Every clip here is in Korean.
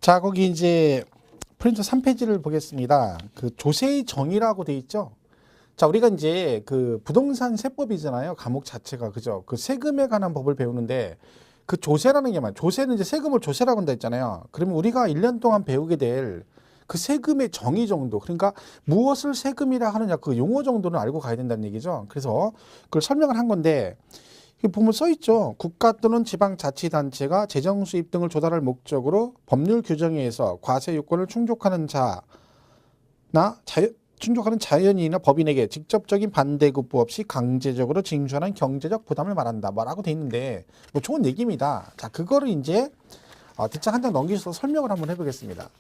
자, 거기 이제 프린트 3페이지를 보겠습니다. 그 조세의 정의라고 돼 있죠. 자, 우리가 이제 그 부동산 세법이잖아요. 과목 자체가 그죠. 그 세금에 관한 법을 배우는데 그 조세라는 게 뭐야? 조세는 이제 세금을 조세라고 한다 했잖아요. 그러면 우리가 1년 동안 배우게 될 그 세금의 정의 정도, 그러니까 무엇을 세금이라 하느냐 그 용어 정도는 알고 가야 된다는 얘기죠. 그래서 그걸 설명을 한 건데 여기 보면 써 있죠. 국가 또는 지방자치단체가 재정 수입 등을 조달할 목적으로 법률 규정에 의해서 과세 요건을 충족하는 충족하는 자연인이나 법인에게 직접적인 반대급부 없이 강제적으로 징수하는 경제적 부담을 말한다. 뭐라고 돼 있는데 뭐 좋은 얘기입니다. 자, 그거를 이제 뒷장 한 장 넘기셔서 설명을 한번 해보겠습니다.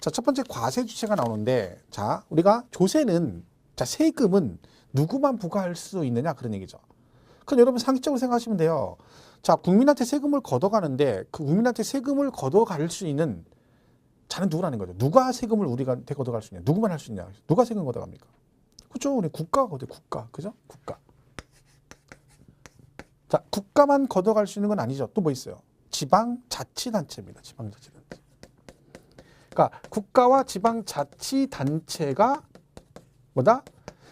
자, 첫 번째 과세 주체가 나오는데, 자, 우리가 조세는, 자, 세금은 누구만 부과할 수 있느냐 그런 얘기죠. 그럼 여러분 상식적으로 생각하시면 돼요. 자, 국민한테 세금을 걷어가는데 그 국민한테 세금을 걷어갈 수 있는 자는 누구라는 거죠. 누가 세금을 우리한테 걷어갈 수 있냐? 누구만 할 수 있냐? 누가 세금 걷어갑니까? 그렇죠. 우리 국가가 걷어요. 국가. 그죠? 국가. 자, 국가만 걷어갈 수 있는 건 아니죠. 또 뭐 있어요? 지방자치단체입니다. 지방자치단체. 그러니까 국가와 지방자치단체가 뭐다?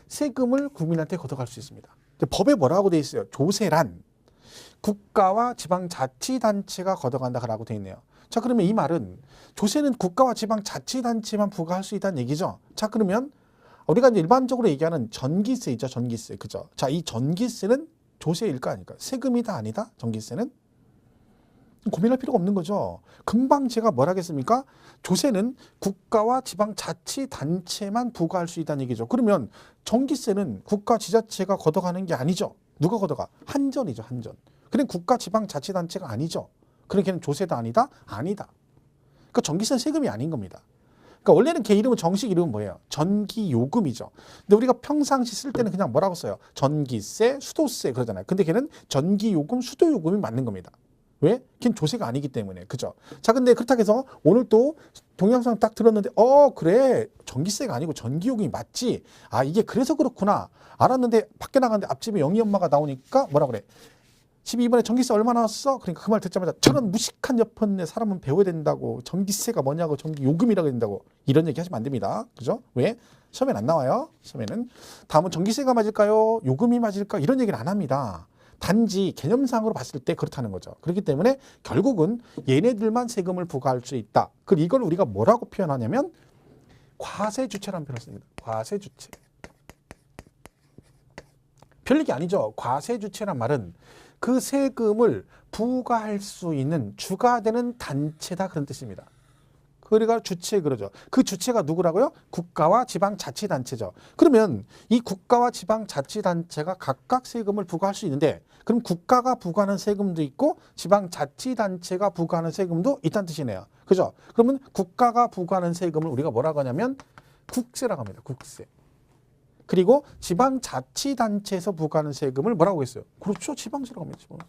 세금을 국민한테 걷어갈 수 있습니다. 법에 뭐라고 돼 있어요? 조세란 국가와 지방자치단체가 걷어간다라고 돼 있네요. 자, 그러면 이 말은 조세는 국가와 지방자치단체만 부과할 수 있다는 얘기죠. 자, 그러면 우리가 이제 일반적으로 얘기하는 전기세 있죠. 전기세. 그죠? 자, 이 전기세는 조세일까 아닐까? 세금이다 아니다? 전기세는? 고민할 필요가 없는 거죠. 금방 제가 뭘 하겠습니까? 조세는 국가와 지방자치단체만 부과할 수 있다는 얘기죠. 그러면 전기세는 국가 지자체가 걷어가는 게 아니죠. 누가 걷어가? 한전이죠. 한전. 그럼 국가 지방자치단체가 아니죠. 그러니까 조세도 아니다? 아니다. 그러니까 전기세는 세금이 아닌 겁니다. 그러니까 원래는 걔 이름은 정식 이름은 뭐예요? 전기요금이죠. 근데 우리가 평상시 쓸 때는 그냥 뭐라고 써요? 전기세, 수도세 그러잖아요. 근데 걔는 전기요금, 수도요금이 맞는 겁니다. 왜? 걔는 조세가 아니기 때문에. 그죠? 자, 근데 그렇다고 해서 오늘 또 동영상 딱 들었는데 그래. 전기세가 아니고 전기요금이 맞지. 아, 이게 그래서 그렇구나. 알았는데 밖에 나갔는데 앞집에 영희 엄마가 나오니까 뭐라 그래? 집이 이번에 전기세 얼마 나왔어? 그러니까 그 말 듣자마자 저런 무식한 옆에 사람은 배워야 된다고. 전기세가 뭐냐고. 전기요금이라고 된다고. 이런 얘기 하시면 안 됩니다. 그죠? 왜? 시험엔 안 나와요. 시험에는. 다음은 전기세가 맞을까요? 요금이 맞을까? 이런 얘기는 안 합니다. 단지 개념상으로 봤을 때 그렇다는 거죠. 그렇기 때문에 결국은 얘네들만 세금을 부과할 수 있다. 그리고 이걸 우리가 뭐라고 표현하냐면 과세주체라는 표현을 씁니다. 과세주체. 별 얘기 아니죠. 과세주체란 말은 그 세금을 부과할 수 있는 주가 되는 단체다 그런 뜻입니다. 그러니까 주체 그러죠. 그 주체가 누구라고요? 국가와 지방자치단체죠. 그러면 이 국가와 지방자치단체가 각각 세금을 부과할 수 있는데 그럼 국가가 부과하는 세금도 있고 지방자치단체가 부과하는 세금도 있다는 뜻이네요. 그죠? 그러면 국가가 부과하는 세금을 우리가 뭐라고 하냐면 국세라고 합니다. 국세. 그리고 지방자치단체에서 부과하는 세금을 뭐라고 했어요? 그렇죠. 지방세라고 합니다.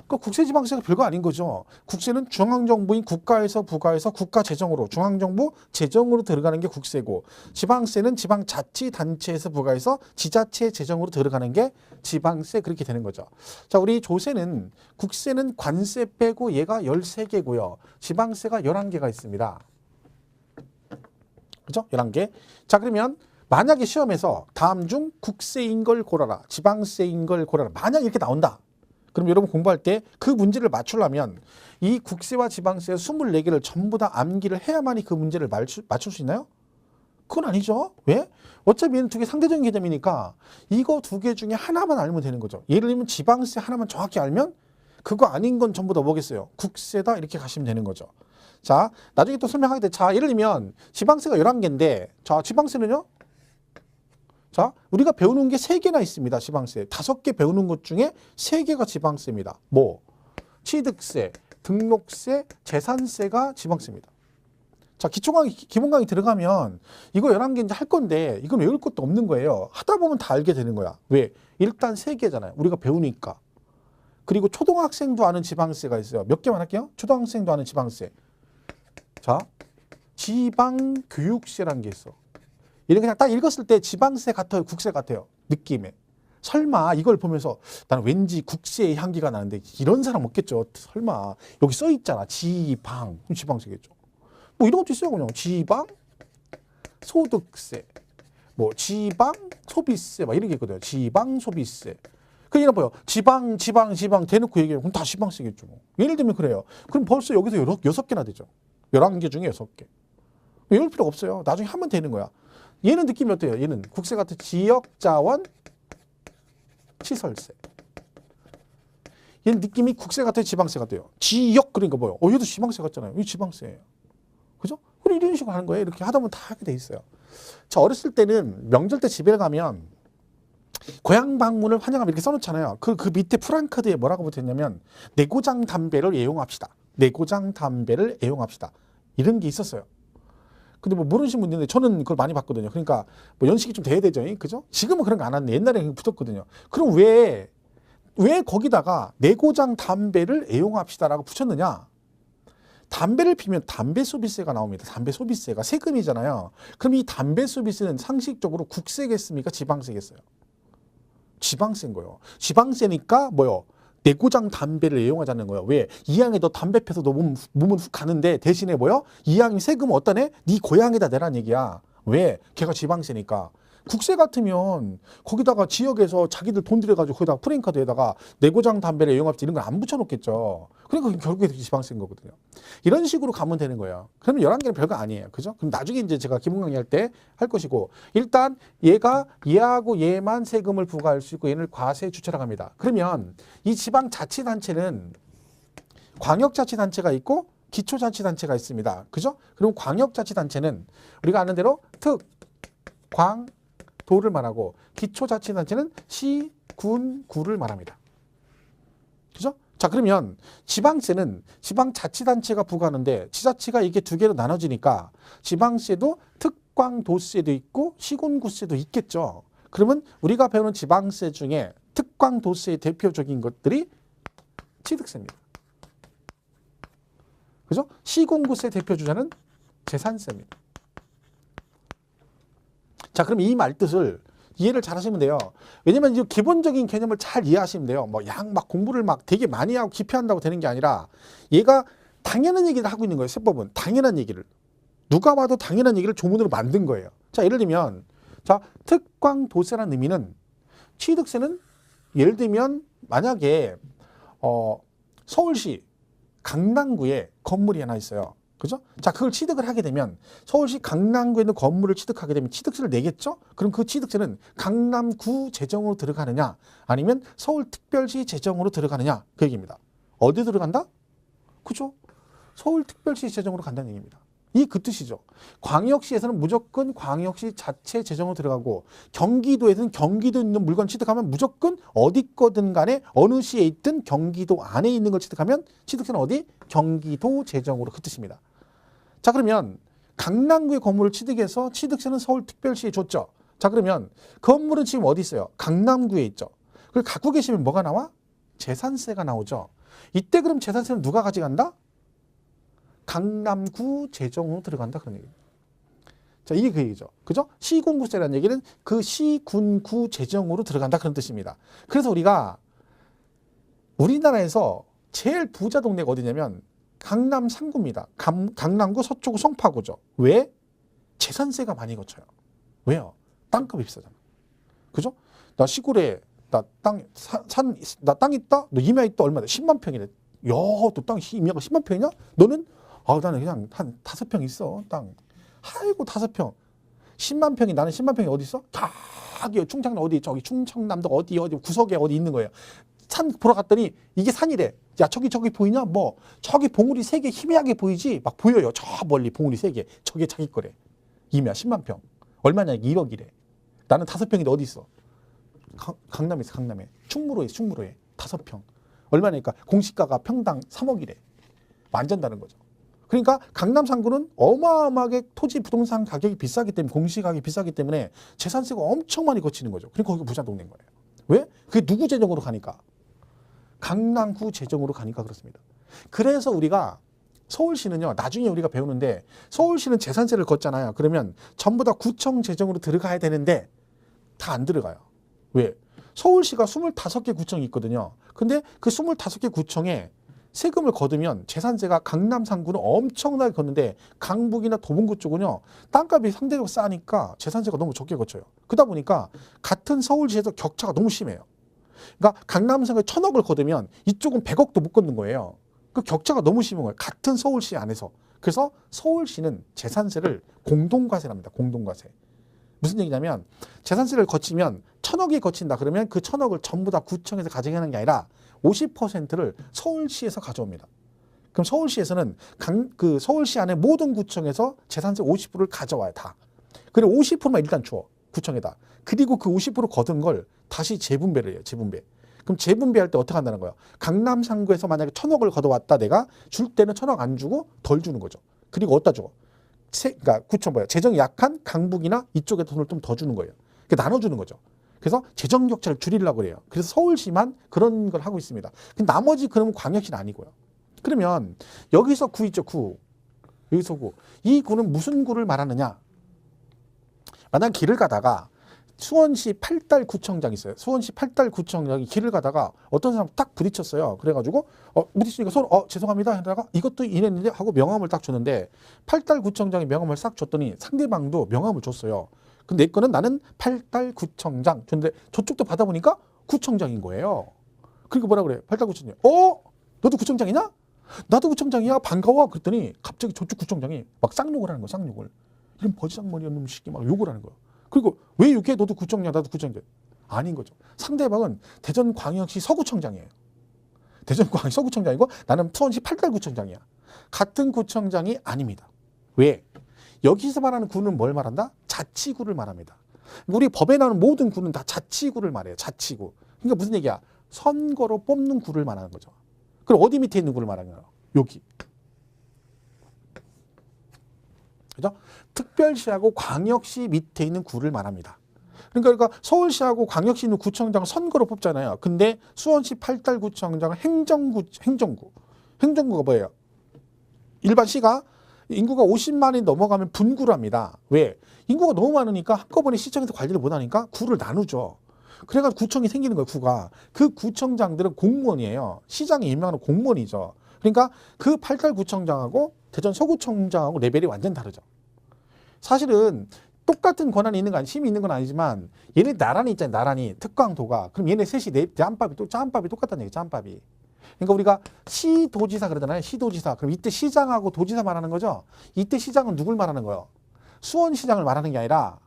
그 국세지방세가 별거 아닌 거죠. 국세는 중앙정부인 국가에서 부과해서 국가 재정으로 중앙정부 재정으로 들어가는 게 국세고 지방세는 지방자치단체에서 부과해서 지자체 재정으로 들어가는 게 지방세 그렇게 되는 거죠. 자, 우리 조세는 국세는 관세 빼고 얘가 13개고요. 지방세가 11개가 있습니다. 그죠? 11개. 자, 그러면 만약에 시험에서 다음 중 국세인 걸 고르라. 지방세인 걸 고르라. 만약 이렇게 나온다. 그럼 여러분 공부할 때 그 문제를 맞추려면 이 국세와 지방세 24개를 전부 다 암기를 해야만이 그 문제를 맞출 수 있나요? 그건 아니죠. 왜? 어차피 얘는 두 개 상대적인 개념이니까 이거 두 개 중에 하나만 알면 되는 거죠. 예를 들면 지방세 하나만 정확히 알면 그거 아닌 건 전부 다 뭐겠어요? 국세다 이렇게 가시면 되는 거죠. 자, 나중에 또 설명하게 돼. 자, 예를 들면 지방세가 11개인데 자, 지방세는요? 자, 우리가 배우는 게 3개나 있습니다. 지방세. 5개 배우는 것 중에 3개가 지방세입니다. 뭐? 취득세, 등록세, 재산세가 지방세입니다. 자, 기본 강의 들어가면 이거 11개 이제 할 건데 이건 외울 것도 없는 거예요. 하다 보면 다 알게 되는 거야. 왜? 일단 3개잖아요. 우리가 배우니까. 그리고 초등학생도 아는 지방세가 있어요. 몇 개만 할게요. 초등학생도 아는 지방세. 자, 지방교육세라는 게 있어. 얘는 그냥 딱 읽었을 때 지방세 같아요? 국세 같아요? 느낌에. 설마 이걸 보면서 나는 왠지 국세의 향기가 나는데 이런 사람 없겠죠. 설마 여기 써 있잖아. 지방. 그럼 지방세겠죠. 뭐 이런 것도 있어요. 그냥 지방 소득세, 뭐 지방 소비세 막 이렇게 있거든요. 지방 소비세. 그러니까 봐요. 지방 대놓고 얘기하면 그럼 다 지방세겠죠. 예를 들면 그래요. 그럼 벌써 여기서 6개나 되죠. 11개 중에 6개. 이럴 필요 없어요. 나중에 하면 되는 거야. 얘는 느낌이 어때요? 얘는 국세 같은 지역자원 시설세. 얘는 느낌이 국세 같아요? 지방세 같아요? 지역 그러니까 뭐예요? 얘도 지방세 같잖아요. 이 지방세예요. 그죠? 그럼 이런 식으로 하는 거예요. 이렇게 하다 보면 다 하게 돼 있어요. 자, 어렸을 때는 명절 때 집에 가면 고향 방문을 환영하면 이렇게 써놓잖아요. 그 밑에 프랑카드에 뭐라고 붙었냐면 내고장 담배를 애용합시다. 내고장 담배를 애용합시다. 이런 게 있었어요. 근데 뭐 모르시는 분들 있는데 저는 그걸 많이 봤거든요. 그러니까 뭐 연식이 좀 돼야 되죠. 그죠? 지금은 그런 거 안 하는데 옛날에 그냥 붙었거든요. 그럼 왜 거기다가 내고장 담배를 애용합시다라고 붙였느냐? 담배를 피면 담배 소비세가 나옵니다. 담배 소비세가 세금이잖아요. 그럼 이 담배 소비세는 상식적으로 국세겠습니까? 지방세겠어요? 지방세인 거예요. 지방세니까 뭐요? 내고장 담배를 애용하자는 거예요. 왜? 이왕에 너 담배 펴서 너 몸은 훅 가는데 대신에 뭐요? 이왕이 세금은 어디다 내? 네 고향에다 내란 얘기야. 왜? 걔가 지방세니까. 국세 같으면 거기다가 지역에서 자기들 돈 들여가지고 거기다가 프레임카드에다가 내고장 담배를 애용합시다 이런 걸 안 붙여놓겠죠. 그러니까 결국에 지방세인 거거든요. 이런 식으로 가면 되는 거예요. 그러면 11개는 별거 아니에요. 그죠? 그럼 나중에 이제 제가 기본 강의할 때 할 것이고 일단 얘하고 얘만 세금을 부과할 수 있고 얘를 과세 주체라고 합니다. 그러면 이 지방자치단체는 광역자치단체가 있고 기초자치단체가 있습니다. 그죠? 그럼 광역자치단체는 우리가 아는 대로 특, 광, 도를 말하고 기초자치단체는 시, 군, 구를 말합니다. 그죠? 자, 그러면 지방세는 지방자치단체가 부과하는데 지자체가 이게 두 개로 나눠지니까 지방세도 특광도세도 있고 시군구세도 있겠죠. 그러면 우리가 배우는 지방세 중에 특광도세의 대표적인 것들이 취득세입니다. 그죠? 시군구세 대표주자는 재산세입니다. 자, 그럼 이 말뜻을 이해를 잘 하시면 돼요. 왜냐면 이 기본적인 개념을 잘 이해하시면 돼요. 뭐 막 공부를 막 되게 많이 하고 깊이 한다고 되는 게 아니라 얘가 당연한 얘기를 하고 있는 거예요. 세법은 당연한 얘기를. 누가 봐도 당연한 얘기를 조문으로 만든 거예요. 자, 예를 들면 자, 특광도세라는 의미는 취득세는 예를 들면 만약에 서울시 강남구에 건물이 하나 있어요. 그죠? 자, 그걸 취득을 하게 되면 서울시 강남구에 있는 건물을 취득하게 되면 취득세를 내겠죠? 그럼 그 취득세는 강남구 재정으로 들어가느냐 아니면 서울특별시 재정으로 들어가느냐 그 얘기입니다. 어디 들어간다? 그죠? 서울특별시 재정으로 간다는 얘기입니다. 이 그 뜻이죠. 광역시에서는 무조건 광역시 자체 재정으로 들어가고 경기도에서는 경기도에 있는 물건 취득하면 무조건 어디 거든 간에 어느 시에 있든 경기도 안에 있는 걸 취득하면 취득세는 어디? 경기도 재정으로 그 뜻입니다. 자, 그러면 강남구의 건물을 취득해서 취득세는 서울특별시에 줬죠. 자, 그러면 건물은 지금 어디 있어요? 강남구에 있죠. 그걸 갖고 계시면 뭐가 나와? 재산세가 나오죠. 이때 그럼 재산세는 누가 가져간다? 강남구 재정으로 들어간다 그런 얘기예요. 자, 이게 그 얘기죠. 그죠? 시군구세라는 얘기는 그 시군구 재정으로 들어간다 그런 뜻입니다. 그래서 우리가 우리나라에서 제일 부자 동네가 어디냐면 강남 3구입니다. 강남구, 서초구, 송파구죠. 왜? 재산세가 많이 거쳐요. 왜요? 땅값이 비싸잖아. 그죠? 나 시골에 나 땅 있다? 너 임야 있다? 얼마다? 10만 평이래. 야, 너 땅 임야가 10만 평이냐? 너는? 나는 그냥 한 5평 있어. 땅. 아이고 5평. 10만 평이 나는 10만 평이 어디 있어? 저기 충청남 어디 저기 충청남도 어디 구석에 어디 있는 거예요. 산 보러 갔더니 이게 산이래. 야, 저기 보이냐? 뭐 저기 봉우리 3개 희미하게 보이지? 막 보여요. 저 멀리 봉우리 3개. 저게 자기 거래. 임야 10만 평. 얼마냐? 1억이래. 나는 5평인데 어디 있어? 강남에 있어. 강남에. 충무로에 5평. 얼마냐니까 공시가가 평당 3억이래. 완전 다른 거죠. 그러니까 강남 3구는 어마어마하게 토지 부동산 가격이 비싸기 때문에 공시가격이 비싸기 때문에 재산세가 엄청 많이 거치는 거죠. 그러니까 거기가 부자 동네인 거예요. 왜? 그게 누구 재정으로 가니까? 강남구 재정으로 가니까 그렇습니다. 그래서 우리가 서울시는요. 나중에 우리가 배우는데 서울시는 재산세를 걷잖아요. 그러면 전부 다 구청 재정으로 들어가야 되는데 다 안 들어가요. 왜? 서울시가 25개 구청이 있거든요. 근데 그 25개 구청에 세금을 거두면 재산세가 강남 3구는 엄청나게 걷는데 강북이나 도봉구 쪽은요. 땅값이 상대적으로 싸니까 재산세가 너무 적게 거쳐요. 그러다 보니까 같은 서울시에서 격차가 너무 심해요. 그러니까 강남 3구에 1,000억을 거두면 이쪽은 100억도 못 걷는 거예요. 그 격차가 너무 심한 거예요. 같은 서울시 안에서. 그래서 서울시는 재산세를 공동과세랍니다. 공동과세. 무슨 얘기냐면 재산세를 거치면 1,000억이 거친다. 그러면 그 1,000억을 전부 다 구청에서 가져가는 게 아니라 50%를 서울시에서 가져옵니다. 그럼 서울시에서는 그 서울시 안에 모든 구청에서 재산세 50%를 가져와요. 다. 그리고 50%만 일단 줘. 구청에다. 그리고 그 50% 거둔 걸 다시 재분배를 해요. 재분배. 그럼 재분배할 때 어떻게 한다는 거예요? 강남 3구에서 만약에 1,000억을 걷어왔다 내가 줄 때는 1,000억 안 주고 덜 주는 거죠. 그리고 어디다 줘? 그러니까 구청 뭐야? 재정이 약한 강북이나 이쪽에 돈을 좀 더 주는 거예요. 나눠주는 거죠. 그래서 재정 격차를 줄이려고 그래요. 그래서 서울시만 그런 걸 하고 있습니다. 나머지 그러면 광역시는 아니고요. 그러면 여기서 구 있죠, 구. 여기서 구. 이 구는 무슨 구를 말하느냐? 만약 길을 가다가 수원시 8달 구청장 있어요. 수원시 8달 구청장이 길을 가다가 어떤 사람 딱 부딪혔어요. 그래가지고 부딪히니까 서로 죄송합니다 하다가 이것도 이랬는데 하고 명함을 딱 줬는데 8달 구청장이 명함을 싹 줬더니 상대방도 명함을 줬어요. 근데 내 거는 나는 8달 구청장 줬는데 저쪽도 받아보니까 구청장인 거예요. 그러니까 뭐라 그래? 8달 구청장. 너도 구청장이냐? 나도 구청장이야. 반가워. 그랬더니 갑자기 저쪽 구청장이 막 쌍욕을 하는 거야. 쌍욕을. 이런 버지장머리 없는 새끼 막 욕을 하는 거야. 그리고 왜 욕해? 너도 구청장, 나도 구청장. 아닌 거죠. 상대방은 대전광역시 서구청장이에요. 대전광역시 서구청장이고 나는 수원시 8달 구청장이야. 같은 구청장이 아닙니다. 왜? 여기서 말하는 구는 뭘 말한다? 자치구를 말합니다. 우리 법에 나오는 모든 구는 다 자치구를 말해요. 자치구. 그러니까 무슨 얘기야? 선거로 뽑는 구를 말하는 거죠. 그럼 어디 밑에 있는 구를 말하는 거예요? 여기. 그죠? 특별시하고 광역시 밑에 있는 구를 말합니다. 그러니까 서울시하고 광역시 있는 구청장을 선거로 뽑잖아요. 근데 수원시 8달 구청장은 행정구가 뭐예요? 일반 시가 인구가 50만이 넘어가면 분구를 합니다. 왜? 인구가 너무 많으니까 한꺼번에 시청에서 관리를 못하니까 구를 나누죠. 그래가지고 구청이 생기는 거예요. 구가. 그 구청장들은 공무원이에요. 시장이 임명하는 공무원이죠. 그러니까 그 8달 구청장하고 대전 서구청장하고 레벨이 완전 다르죠. 사실은 똑같은 권한이 있는 거 아니, 힘이 있는 건 아니지만 얘네 나란히 있잖아요. 나란히 특광도가. 그럼 얘네 셋이 짬밥이 똑같다는 얘기죠. 짬밥이. 그러니까 우리가 시도지사 그러잖아요. 시도지사. 그럼 이때 시장하고 도지사 말하는 거죠. 이때 시장은 누굴 말하는 거예요? 수원시장을 말하는 게 아니라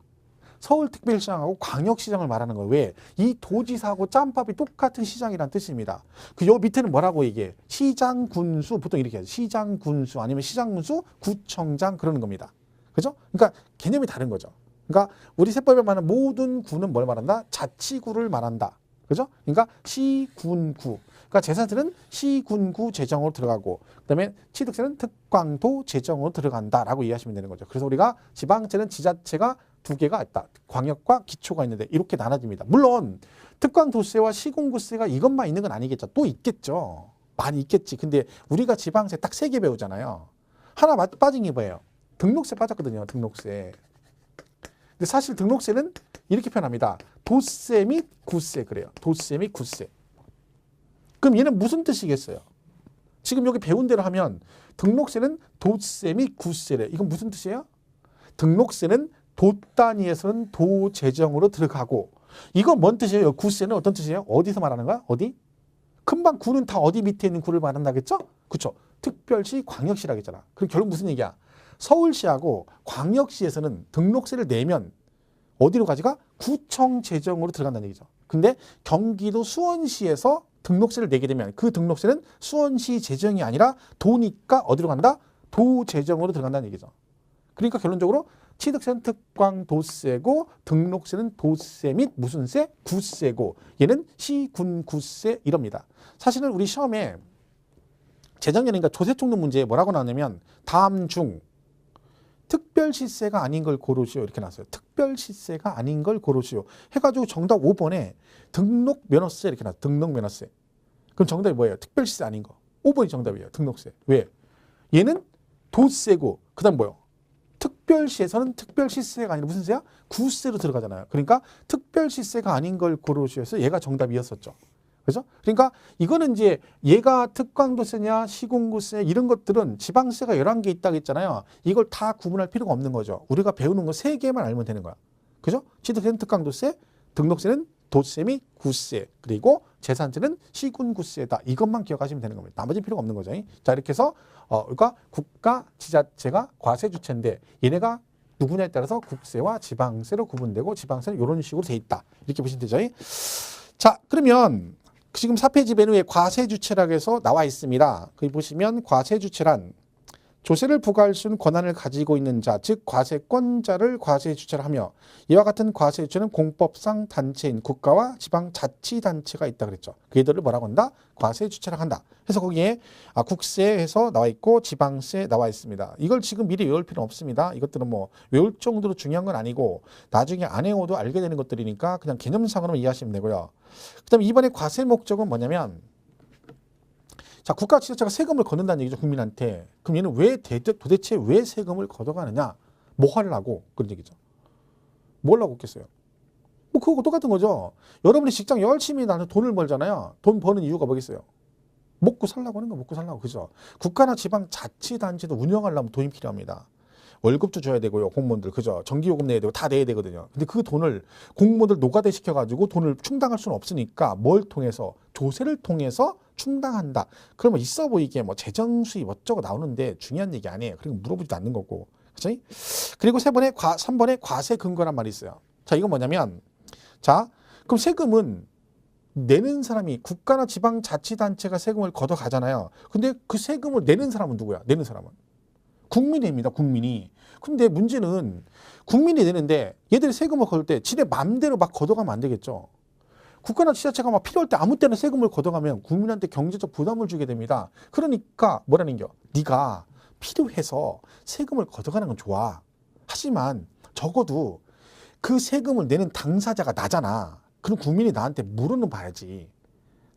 서울특별시장하고 광역시장을 말하는 거예요. 왜? 이 도지사하고 짬밥이 똑같은 시장이란 뜻입니다. 요 밑에는 뭐라고 얘기해? 시장, 군수, 보통 이렇게 해요. 시장, 군수 아니면 시장, 군수, 구청장 그러는 겁니다. 그죠? 그러니까 개념이 다른 거죠. 그러니까 우리 세법에 말하는 모든 구는 뭘 말한다? 자치구를 말한다. 그죠? 그러니까 시, 군, 구. 그러니까 재산세는 시, 군, 구 재정으로 들어가고 그다음에 취득세는 특광도 재정으로 들어간다라고 이해하시면 되는 거죠. 그래서 우리가 지방세는 지자체가 두 개가 있다. 광역과 기초가 있는데 이렇게 나눠집니다. 물론 특광도세와 시군구세가 이것만 있는 건 아니겠죠. 또 있겠죠. 많이 있겠지. 근데 우리가 지방세 딱 3개 배우잖아요. 하나 빠진 게 뭐예요? 등록세 빠졌거든요. 등록세. 근데 사실 등록세는 이렇게 표현합니다. 도세 및 구세 그래요. 도세 및 구세. 그럼 얘는 무슨 뜻이겠어요? 지금 여기 배운 대로 하면 등록세는 도세 및 구세래. 이건 무슨 뜻이에요? 등록세는 도 단위에서는 도 재정으로 들어가고 이건 뭔 뜻이에요? 구세는 어떤 뜻이에요? 어디서 말하는 거야? 어디? 금방 구는 다 어디 밑에 있는 구를 말한다겠죠? 그렇죠. 특별시, 광역시라겠잖아. 그럼 결국 무슨 얘기야? 서울시하고 광역시에서는 등록세를 내면 어디로 가지가? 구청 재정으로 들어간다는 얘기죠. 근데 경기도 수원시에서 등록세를 내게 되면 그 등록세는 수원시 재정이 아니라 도니까 어디로 간다? 도 재정으로 들어간다는 얘기죠. 그러니까 결론적으로 취득세는 특광도세고 등록세는 도세 및 무슨 세? 구세고 얘는 시군구세 이럽니다. 사실은 우리 시험에 재작년이니까 조세총론 문제에 뭐라고 나왔냐면 다음 중 특별시세가 아닌 걸 고르시오 이렇게 나왔어요. 특별시세가 아닌 걸 고르시오 해가지고 정답 5번에 등록면허세 이렇게 나왔어요. 등록면허세. 그럼 정답이 뭐예요? 특별시세 아닌 거. 5번이 정답이에요. 등록세. 왜? 얘는 도세고 그 다음 뭐예요? 특별시에서는 특별시세가 아니라 무슨 세야? 구세로 들어가잖아요. 그러니까 특별시세가 아닌 걸 고르셔서 얘가 정답이었었죠. 그죠? 그러니까 이거는 이제 얘가 특강도세냐 시공구세 이런 것들은 지방세가 11개 있다고 했잖아요. 이걸 다 구분할 필요가 없는 거죠. 우리가 배우는 거 3개만 알면 되는 거야. 그죠? 취득세는 특강도세, 등록세는 도세 및 구세, 그리고 재산세는 시군구세다. 이것만 기억하시면 되는 겁니다. 나머지는 필요가 없는 거죠. 자, 이렇게 해서 그러니까 국가, 지자체가 과세주체인데 얘네가 누구냐에 따라서 국세와 지방세로 구분되고 지방세는 이런 식으로 돼 있다. 이렇게 보시면 되죠. 자, 그러면 지금 4페이지 메뉴에 과세주체라고 해서 나와 있습니다. 거기 보시면 과세주체란 조세를 부과할 수 있는 권한을 가지고 있는 자, 즉 과세권자를 과세주체라 하며 이와 같은 과세주체는 공법상 단체인 국가와 지방자치단체가 있다 그랬죠. 그들을 뭐라고 한다? 과세주체라고 한다. 그래서 거기에 국세에서 나와 있고 지방세 나와 있습니다. 이걸 지금 미리 외울 필요는 없습니다. 이것들은 뭐 외울 정도로 중요한 건 아니고 나중에 안 외워도 알게 되는 것들이니까 그냥 개념상으로만 이해하시면 되고요. 그 다음에 이번에 과세 목적은 뭐냐면 자, 국가 지자체가 세금을 걷는다는 얘기죠. 국민한테. 그럼 얘는 도대체 왜 세금을 걷어가느냐? 뭐 하려고? 그런 얘기죠. 뭐 하려고 했겠어요? 뭐 그거 똑같은 거죠. 여러분이 직장 열심히 나는 돈을 벌잖아요. 돈 버는 이유가 뭐겠어요? 먹고 살라고 하는 거, 먹고 살라고. 그죠? 국가나 지방 자치단체도 운영하려면 돈이 필요합니다. 월급도 줘야 되고요, 공무원들. 그죠? 전기요금 내야 되고 다 내야 되거든요. 근데 그 돈을 공무원들 노가다 시켜가지고 돈을 충당할 수는 없으니까 뭘 통해서? 조세를 통해서 충당한다. 그러면 있어 보이게 뭐 재정 수입 어쩌고 나오는데 중요한 얘기 아니에요. 그리고 물어보지도 않는 거고. 그죠? 그리고 3번에 과세 근거란 말이 있어요. 자, 이건 뭐냐면 자, 그럼 세금은 내는 사람이 국가나 지방자치단체가 세금을 걷어가잖아요. 근데 그 세금을 내는 사람은 누구야? 내는 사람은 국민입니다. 국민이. 근데 문제는 국민이 내는데 얘들이 세금을 걷을 때 지네 맘대로 막 걷어가면 안 되겠죠. 국가나 지자체가 막 필요할 때 아무 때나 세금을 걷어가면 국민한테 경제적 부담을 주게 됩니다. 그러니까 뭐라는 겨? 네가 필요해서 세금을 걷어가는 건 좋아. 하지만 적어도 그 세금을 내는 당사자가 나잖아. 그럼 국민이 나한테 물어는 봐야지.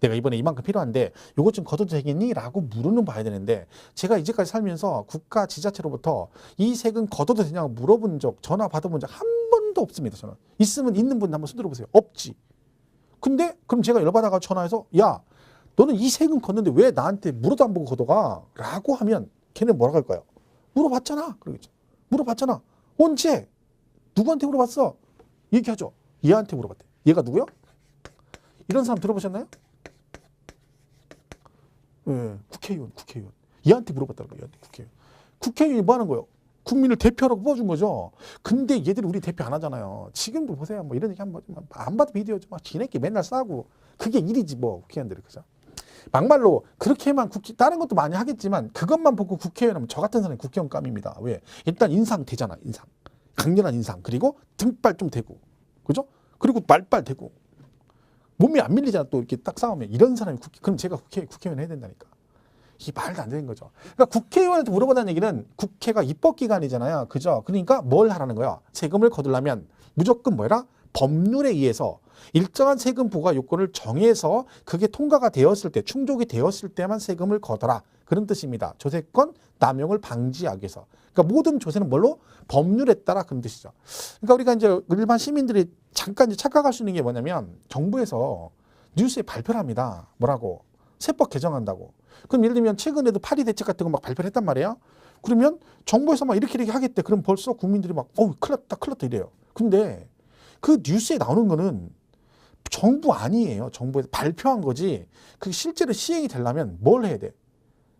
내가 이번에 이만큼 필요한데 이것 좀 걷어도 되겠니? 라고 물어는 봐야 되는데 제가 이제까지 살면서 국가 지자체로부터 이 세금 걷어도 되냐고 물어본 적, 전화 받아본 적 한 번도 없습니다. 저는. 있으면 있는 분 한번 손들어 보세요. 없지. 근데 그럼 제가 열받아가 전화해서 야, 너는 이 세금 걷는데 왜 나한테 물어도 안 보고 걷어가? 라고 하면 걔는 뭐라고 할까요? 물어봤잖아. 그러겠죠. 물어봤잖아. 언제? 누구한테 물어봤어? 얘기하죠. 얘한테 물어봤대. 얘가 누구요? 이런 사람 들어보셨나요? 네, 국회의원. 얘한테 물어봤다는 거예요. 얘한테 국회의원. 국회의원이 뭐 하는 거예요? 국민을 대표라고 뽑아준 거죠. 근데 얘들이 우리 대표 안 하잖아요. 지금도 보세요. 뭐 이런 얘기 한번 안 봐도 비디오죠. 막 지네끼 맨날 싸고 그게 일이지 뭐 국회의원들이. 그죠? 막말로 그렇게만 다른 것도 많이 하겠지만 그것만 보고 국회의원 하면 저 같은 사람이 국회의원 감입니다. 왜? 일단 인상 되잖아. 인상. 강렬한 인상. 그리고 등발 좀 대고. 그죠? 그리고 말빨 대고. 몸이 안 밀리잖아. 또 이렇게 딱 싸우면. 이런 사람이 그럼 제가 국회의원 해야 된다니까. 이게 말도 안 되는 거죠. 그러니까 국회의원한테 물어본다는 얘기는 국회가 입법기관이잖아요. 그죠? 그러니까 뭘 하라는 거야? 세금을 거두려면 무조건 뭐라? 법률에 의해서 일정한 세금 부과 요건을 정해서 그게 통과가 되었을 때, 충족이 되었을 때만 세금을 거둬라. 그런 뜻입니다. 조세권 남용을 방지하기 위해서. 그러니까 모든 조세는 뭘로? 법률에 따라 그런 뜻이죠. 그러니까 우리가 이제 일반 시민들이 잠깐 이제 착각할 수 있는 게 뭐냐면 정부에서 뉴스에 발표를 합니다. 뭐라고? 세법 개정한다고. 그럼 예를 들면 최근에도 파리 대책 같은 거 막 발표를 했단 말이에요. 그러면 정부에서 막 이렇게 하겠대. 그럼 벌써 국민들이 막 큰일 났다 이래요. 근데 그 뉴스에 나오는 거는 정부 아니에요. 정부에서 발표한 거지. 그게 실제로 시행이 되려면 뭘 해야 돼?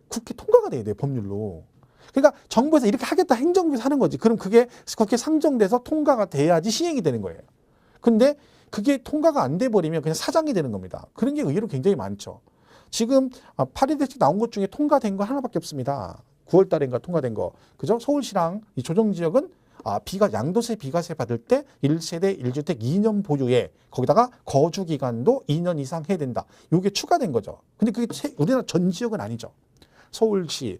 국회 통과가 돼야 돼요. 법률로. 그러니까 정부에서 이렇게 하겠다 행정부에서 하는 거지. 그럼 그게 국회 상정돼서 통과가 돼야지 시행이 되는 거예요. 근데 그게 통과가 안 돼 버리면 그냥 사장이 되는 겁니다. 그런 게 의외로 굉장히 많죠. 지금 파리 대책 나온 것 중에 통과된 거 하나밖에 없습니다. 9월 달인가 통과된 거. 그죠? 서울시랑 이 조정지역은 양도세 비과세 받을 때 1세대 1주택 2년 보유에 거기다가 거주 기간도 2년 이상 해야 된다. 이게 추가된 거죠. 근데 그게 우리나라 전 지역은 아니죠. 서울시,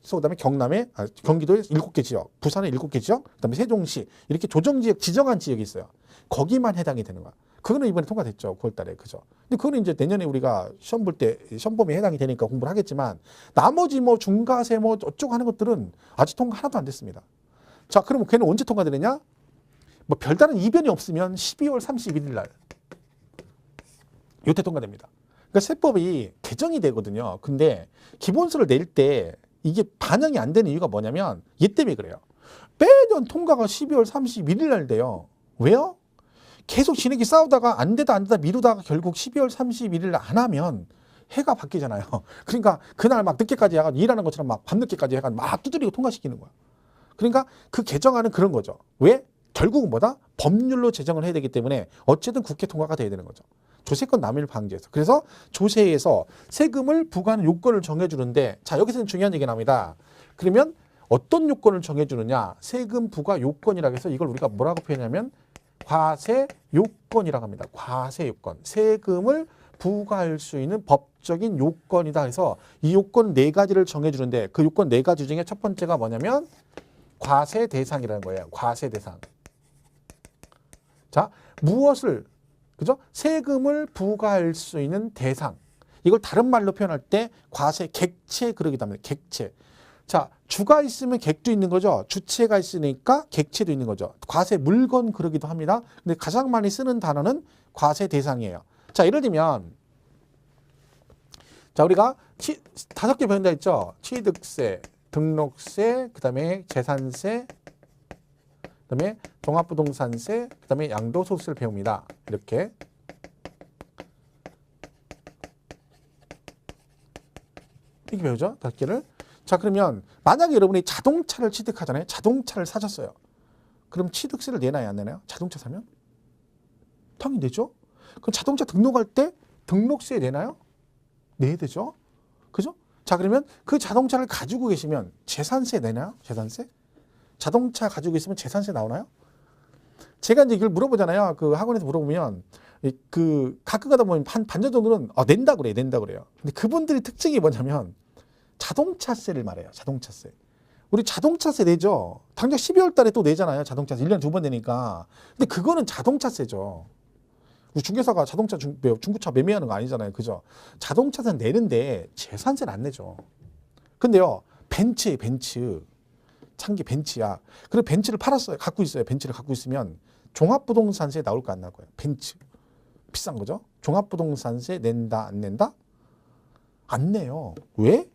그다음에 경기도에 7개 지역, 부산에 7개 지역, 그다음에 세종시 이렇게 조정지역 지정한 지역이 있어요. 거기만 해당이 되는 거야. 그거는 이번에 통과됐죠. 9월 달에. 그죠? 근데 그거는 이제 내년에 우리가 시험 볼 때 시험 범위에 해당이 되니까 공부를 하겠지만 나머지 중과세 어쩌고 하는 것들은 아직 통과 하나도 안 됐습니다. 자, 그러면 걔는 언제 통과되느냐? 뭐 별다른 이변이 없으면 12월 31일 날 요때 통과됩니다. 그러니까 세법이 개정이 되거든요. 근데 기본서를 낼 때 이게 반영이 안 되는 이유가 뭐냐면 얘 때문에 그래요. 매년 통과가 12월 31일 날 돼요. 왜요? 계속 지네끼리 싸우다가 안 되다 미루다가 결국 12월 31일 날 안 하면 해가 바뀌잖아요. 그러니까 그날 막 늦게까지 약간 일하는 것처럼 막 밤늦게까지 약간 막 두드리고 통과시키는 거야. 그러니까 그 개정안은 그런 거죠. 왜? 결국은 뭐다? 법률로 제정을 해야 되기 때문에 어쨌든 국회 통과가 돼야 되는 거죠. 조세권 남용을 방지해서. 그래서 조세에서 세금을 부과하는 요건을 정해주는데, 자, 여기서는 중요한 얘기 나옵니다. 그러면 어떤 요건을 정해주느냐? 세금 부과 요건이라고 해서 이걸 우리가 뭐라고 표현하냐면 과세 요건이라고 합니다. 과세 요건. 세금을 부과할 수 있는 법적인 요건이다 해서 이 요건 4가지를 정해주는데 그 요건 4가지 중에 첫 번째가 뭐냐면 과세 대상이라는 거예요. 과세 대상. 자, 무엇을, 그죠? 세금을 부과할 수 있는 대상. 이걸 다른 말로 표현할 때 과세 객체 그러기도 합니다. 객체. 자, 주가 있으면 객도 있는 거죠. 주체가 있으니까 객체도 있는 거죠. 과세 물건 그러기도 합니다. 근데 가장 많이 쓰는 단어는 과세 대상이에요. 자, 예를 들면, 자, 우리가 5개 배운다 했죠. 취득세, 등록세, 그 다음에 재산세, 그 다음에 종합부동산세, 그 다음에 양도소득세를 배웁니다. 이렇게. 이렇게 배우죠. 5개를. 자, 그러면 만약에 여러분이 자동차를 취득하잖아요. 자동차를 사셨어요. 그럼 취득세를 내나요? 안 내나요? 자동차 사면? 당연히 내죠. 그럼 자동차 등록할 때 등록세 내나요? 내야 되죠. 그죠? 자, 그러면 그 자동차를 가지고 계시면 재산세 내나요? 재산세? 자동차 가지고 있으면 재산세 나오나요? 제가 이제 이걸 물어보잖아요. 그 학원에서 물어보면 그 가끔 가다 보면 한 반년 정도는 낸다 그래요. 낸다 그래요. 근데 그분들의 특징이 뭐냐면 자동차세를 말해요. 자동차세. 우리 자동차세 내죠. 당장 12월 달에 또 내잖아요. 자동차세 1년에 2번 내니까. 근데 그거는 자동차세죠. 우리 중개사가 자동차 중고차 매매하는 거 아니잖아요. 그죠? 자동차세는 내는데 재산세는 안 내죠. 근데요. 벤츠. 창기 벤츠야. 그리고 벤츠를 팔았어요. 갖고 있어요. 벤츠를 갖고 있으면 종합부동산세 나올 거 안 나올 거예요. 벤츠. 비싼 거죠. 종합부동산세 낸다 안 낸다? 안 내요. 왜?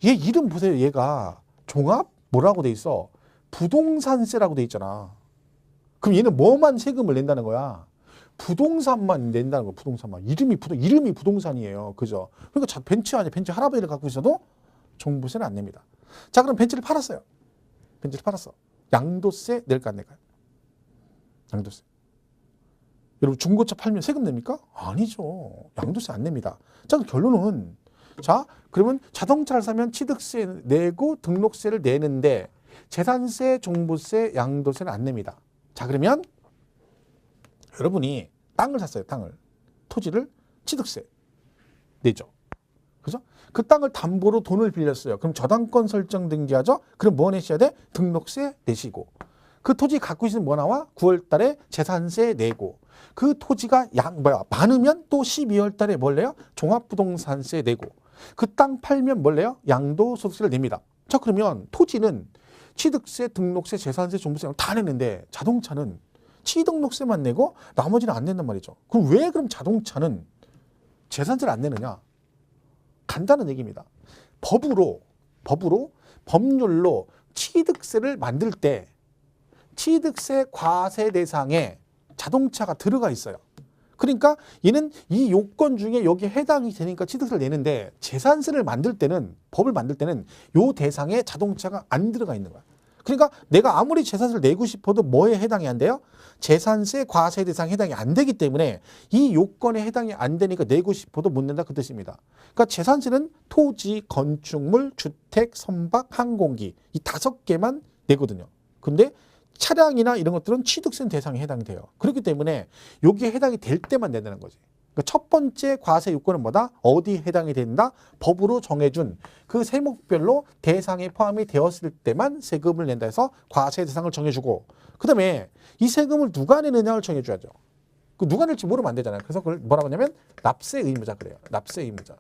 얘 이름 보세요. 얘가 종합 뭐라고 돼 있어? 부동산세라고 돼 있잖아. 그럼 얘는 뭐만 세금을 낸다는 거야? 부동산만 낸다는 거야. 부동산만. 이름이 부동산이에요. 그죠? 그러니까 벤츠 아니야. 벤츠 할아버지를 갖고 있어도 종부세는 안 냅니다. 자, 그럼 벤츠를 팔았어요. 벤츠를 팔았어. 양도세 낼까 안 낼까요? 양도세. 여러분 중고차 팔면 세금 냅니까? 아니죠. 양도세 안 냅니다. 자, 결론은 자, 그러면 자동차를 사면 취득세 내고 등록세를 내는데 재산세, 종부세, 양도세는 안 냅니다. 자, 그러면 여러분이 땅을 샀어요. 땅을. 토지를 취득세 내죠. 그죠? 그 땅을 담보로 돈을 빌렸어요. 그럼 저당권 설정 등기하죠? 그럼 뭐 내셔야 돼? 등록세 내시고. 그 토지 갖고 있으면 뭐 나와? 9월 달에 재산세 내고. 그 토지가 많으면 또 12월 달에 뭘 내요? 종합부동산세 내고. 그 땅 팔면 뭘 내요? 양도소득세를 냅니다. 자, 그러면 토지는 취득세, 등록세, 재산세, 종부세 다 내는데 자동차는 취등록세만 내고 나머지는 안 낸단 말이죠. 그럼 왜 그럼 자동차는 재산세를 안 내느냐? 간단한 얘기입니다. 법률로 취득세를 만들 때 취득세 과세 대상에 자동차가 들어가 있어요. 그러니까 얘는 이 요건 중에 여기에 해당이 되니까 취득세를 내는데 재산세를 만들 때는 법을 만들 때는 요 대상에 자동차가 안 들어가 있는 거야. 그러니까 내가 아무리 재산세를 내고 싶어도 뭐에 해당이 안 돼요? 재산세 과세 대상에 해당이 안 되기 때문에 이 요건에 해당이 안 되니까 내고 싶어도 못 낸다 그 뜻입니다. 그러니까 재산세는 토지, 건축물, 주택, 선박, 항공기 이 5개만 내거든요. 근데 차량이나 이런 것들은 취득세 대상에 해당이 돼요. 그렇기 때문에 여기에 해당이 될 때만 낸다는 거지. 그러니까 첫 번째 과세 요건은 뭐다? 어디에 해당이 된다? 법으로 정해준 그 세목별로 대상에 포함이 되었을 때만 세금을 낸다 해서 과세 대상을 정해주고, 그 다음에 이 세금을 누가 내느냐를 정해줘야죠. 그 누가 낼지 모르면 안 되잖아요. 그래서 그걸 뭐라고 하냐면 납세 의무자 그래요. 납세 의무자.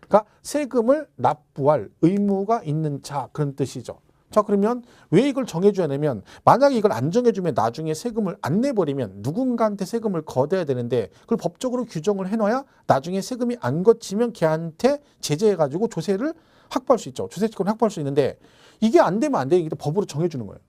그러니까 세금을 납부할 의무가 있는 자 그런 뜻이죠. 자, 그러면 왜 이걸 정해줘야 되냐면 만약에 이걸 안 정해주면 나중에 세금을 안 내버리면 누군가한테 세금을 걷어야 되는데 그걸 법적으로 규정을 해놔야 나중에 세금이 안 걷히면 걔한테 제재해가지고 조세를 확보할 수 있죠. 조세권을 확보할 수 있는데 이게 안 되면 안 되니까 법으로 정해주는 거예요.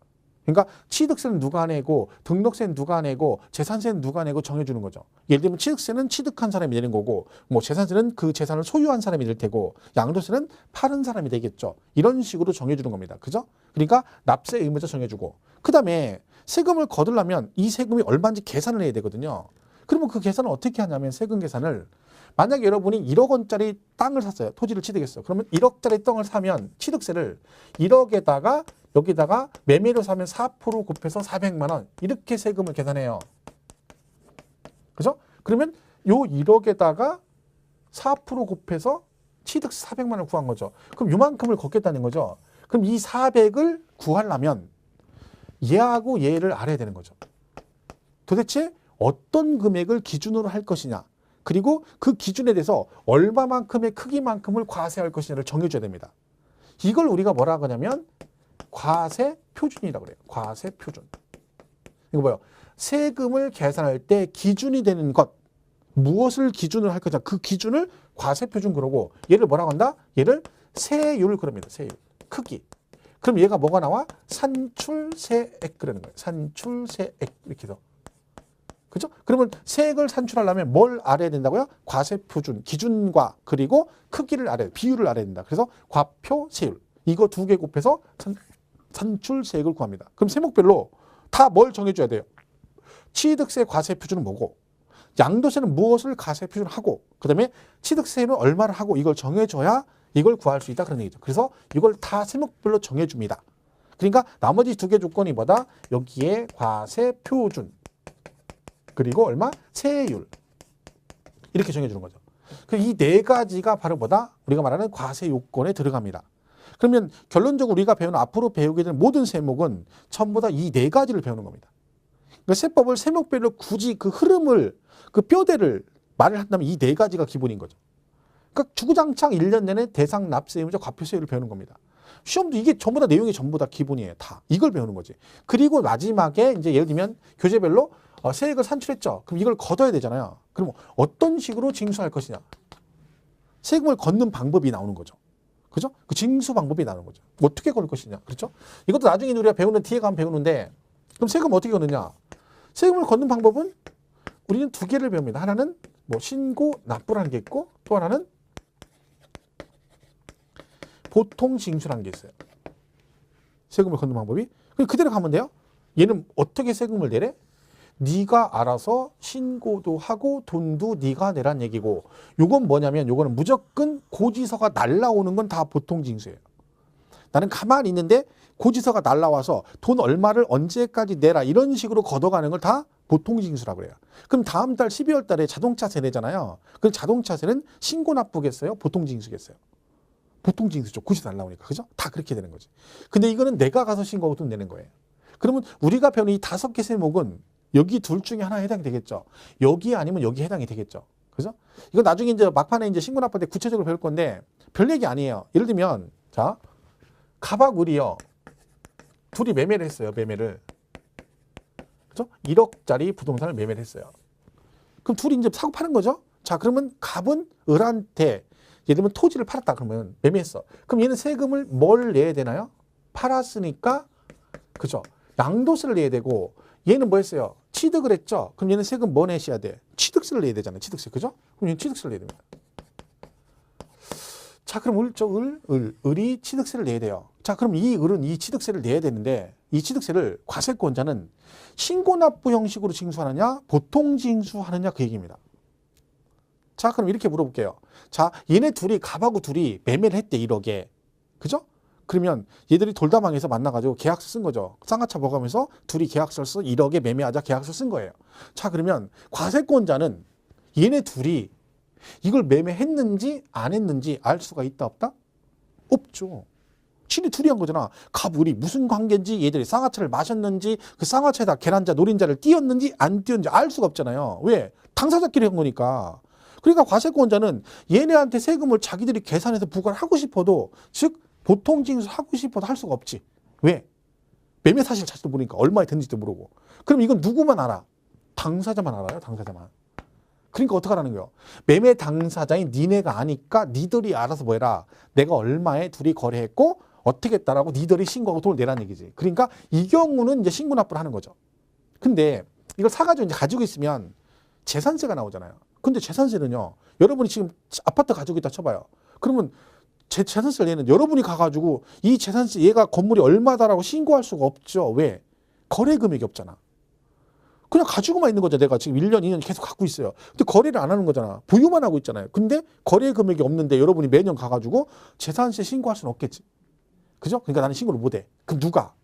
그러니까 취득세는 누가 내고 등록세는 누가 내고 재산세는 누가 내고 정해주는 거죠. 예를 들면 취득세는 취득한 사람이 내는 거고 뭐 재산세는 그 재산을 소유한 사람이 낼 테고 양도세는 파는 사람이 되겠죠. 이런 식으로 정해주는 겁니다. 그죠? 그러니까 납세 의무자 정해주고 그다음에 세금을 거두려면 이 세금이 얼마인지 계산을 해야 되거든요. 그러면 그 계산을 어떻게 하냐면 세금 계산을 만약에 여러분이 1억 원짜리 땅을 샀어요. 토지를 취득했어. 그러면 1억짜리 땅을 사면 취득세를 1억에다가 여기다가 매매로 사면 4% 곱해서 400만 원 이렇게 세금을 계산해요. 그죠? 그러면 요 1억에다가 4% 곱해서 취득세 400만 원을 구한 거죠. 그럼 요만큼을 걷겠다는 거죠. 그럼 이 400을 구하려면 얘하고 얘를 알아야 되는 거죠. 도대체 어떤 금액을 기준으로 할 것이냐. 그리고 그 기준에 대해서 얼마만큼의 크기만큼을 과세할 것이냐를 정해줘야 됩니다. 이걸 우리가 뭐라 하냐면 과세 표준이라고 그래요. 과세 표준. 이거 뭐예요? 세금을 계산할 때 기준이 되는 것, 무엇을 기준으로 할 거냐. 그 기준을 과세 표준 그러고 얘를 뭐라고 한다? 얘를 세율 그럽니다. 세율. 크기. 그럼 얘가 뭐가 나와? 산출세액 그러는 거예요. 산출세액 이렇게 해서. 그죠? 그러면 세액을 산출하려면 뭘 알아야 된다고요? 과세 표준, 기준과 그리고 크기를 알아야 돼. 비율을 알아야 된다. 그래서 과표, 세율. 이거 두 개 곱해서 산출세액을 구합니다. 그럼 세목별로 다 뭘 정해줘야 돼요? 취득세 과세 표준은 뭐고 양도세는 무엇을 과세 표준하고 그다음에 취득세는 얼마를 하고 이걸 정해줘야 이걸 구할 수 있다 그런 얘기죠. 그래서 이걸 다 세목별로 정해줍니다. 그러니까 나머지 두 개 조건이 뭐다? 여기에 과세 표준 그리고 얼마? 세율 이렇게 정해주는 거죠. 이 네 가지가 바로 뭐다? 우리가 말하는 과세 요건에 들어갑니다. 그러면 결론적으로 우리가 배우는 앞으로 배우게 되는 모든 세목은 전부 다 이 네 가지를 배우는 겁니다. 그러니까 세법을 세목별로 굳이 그 흐름을 그 뼈대를 말을 한다면 이 네 가지가 기본인 거죠. 그러니까 주구장창 1년 내내 대상 납세 의무자 과표세율을 배우는 겁니다. 시험도 이게 전부 다 내용이 전부 다 기본이에요. 다 이걸 배우는 거지. 그리고 마지막에 이제 예를 들면 교재별로 세액을 산출했죠. 그럼 이걸 걷어야 되잖아요. 그럼 어떤 식으로 징수할 것이냐. 세금을 걷는 방법이 나오는 거죠. 그죠? 그 징수 방법이 나오는 거죠. 어떻게 걸 것이냐. 그렇죠? 이것도 나중에 우리가 배우는 뒤에 가면 배우는데 그럼 세금 어떻게 걷느냐. 세금을 걷는 방법은 우리는 두 개를 배웁니다. 하나는 뭐 신고 납부라는 게 있고 또 하나는 보통 징수라는 게 있어요. 세금을 걷는 방법이. 그대로 가면 돼요. 얘는 어떻게 세금을 내래? 네가 알아서 신고도 하고 돈도 네가 내란 얘기고 요건 뭐냐면 요거는 무조건 고지서가 날라오는 건 다 보통 징수예요. 나는 가만히 있는데 고지서가 날라와서 돈 얼마를 언제까지 내라 이런 식으로 걷어가는 걸 다 보통 징수라고 그래요. 그럼 다음 달 12월 달에 자동차세 내잖아요. 그럼 자동차세는 신고 납부겠어요? 보통 징수겠어요? 보통 징수죠. 고지서 날라오니까. 그죠? 다 그렇게 되는 거지. 근데 이거는 내가 가서 신고하고 돈 내는 거예요. 그러면 우리가 배우는 이 5개 세목은 여기 둘 중에 하나에 해당이 되겠죠. 여기 아니면 여기 해당이 되겠죠. 그죠? 이거 나중에 이제 막판에 이제 신고 납부 때 구체적으로 배울 건데 별 얘기 아니에요. 예를 들면 자 가박을이요. 둘이 매매를 했어요. 매매를. 그죠? 1억짜리 부동산을 매매를 했어요. 그럼 둘이 이제 사고 파는 거죠. 자 그러면 갑은 을한테 예를 들면 토지를 팔았다 그러면 매매했어. 그럼 얘는 세금을 뭘 내야 되나요? 팔았으니까 그죠? 양도세를 내야 되고 얘는 뭐 했어요? 취득을 했죠? 그럼 얘는 세금 뭐 내셔야 돼? 취득세를 내야 되잖아요. 취득세. 그죠? 그럼 얘는 취득세를 내야 됩니다. 자, 그럼 을이 취득세를 내야 돼요. 자, 그럼 이 을은 이 취득세를 내야 되는데 이 취득세를 과세권자는 신고납부 형식으로 징수하느냐 보통 징수하느냐 그 얘기입니다. 자, 그럼 이렇게 물어볼게요. 자, 얘네 둘이 갑하고 둘이 매매를 했대 1억에. 그죠? 그러면 얘들이 돌다방에서 만나가지고 계약서 쓴 거죠. 쌍화차 먹으면서 둘이 계약서를 써서 1억에 매매하자 계약서 쓴 거예요. 자 그러면 과세권자는 얘네 둘이 이걸 매매했는지 안 했는지 알 수가 있다 없다? 없죠. 친이 둘이 한 거잖아. 갑을이 무슨 관계인지 얘들이 쌍화차를 마셨는지 그 쌍화차에다 계란자 노린자를 띄었는지 안 띄었는지 알 수가 없잖아요. 왜? 당사자끼리 한 거니까. 그러니까 과세권자는 얘네한테 세금을 자기들이 계산해서 부과를 하고 싶어도 즉 보통 징수 하고 싶어도 할 수가 없지. 왜? 매매 사실 자체도 모르니까 얼마에 됐는지도 모르고. 그럼 이건 누구만 알아? 당사자만 알아요. 당사자만. 그러니까 어떻게 하라는 거예요? 매매 당사자인 니네가 아니까 니들이 알아서 뭐 해라. 내가 얼마에 둘이 거래했고 어떻게 했다라고 니들이 신고하고 돈을 내라는 얘기지. 그러니까 이 경우는 이제 신고 납부를 하는 거죠. 근데 이걸 사가지고 이제 가지고 있으면 재산세가 나오잖아요. 근데 재산세는요. 여러분이 지금 아파트 가지고 있다 쳐봐요. 그러면 재산세를 내는 여러분이 가가지고 이 재산세 얘가 건물이 얼마다라고 신고할 수가 없죠. 왜? 거래 금액이 없잖아. 그냥 가지고만 있는 거죠. 내가 지금 1년, 2년 계속 갖고 있어요. 근데 거래를 안 하는 거잖아. 보유만 하고 있잖아요. 근데 거래 금액이 없는데 여러분이 매년 가가지고 재산세 신고할 수는 없겠지. 그죠? 그러니까 나는 신고를 못 해. 그럼 누가?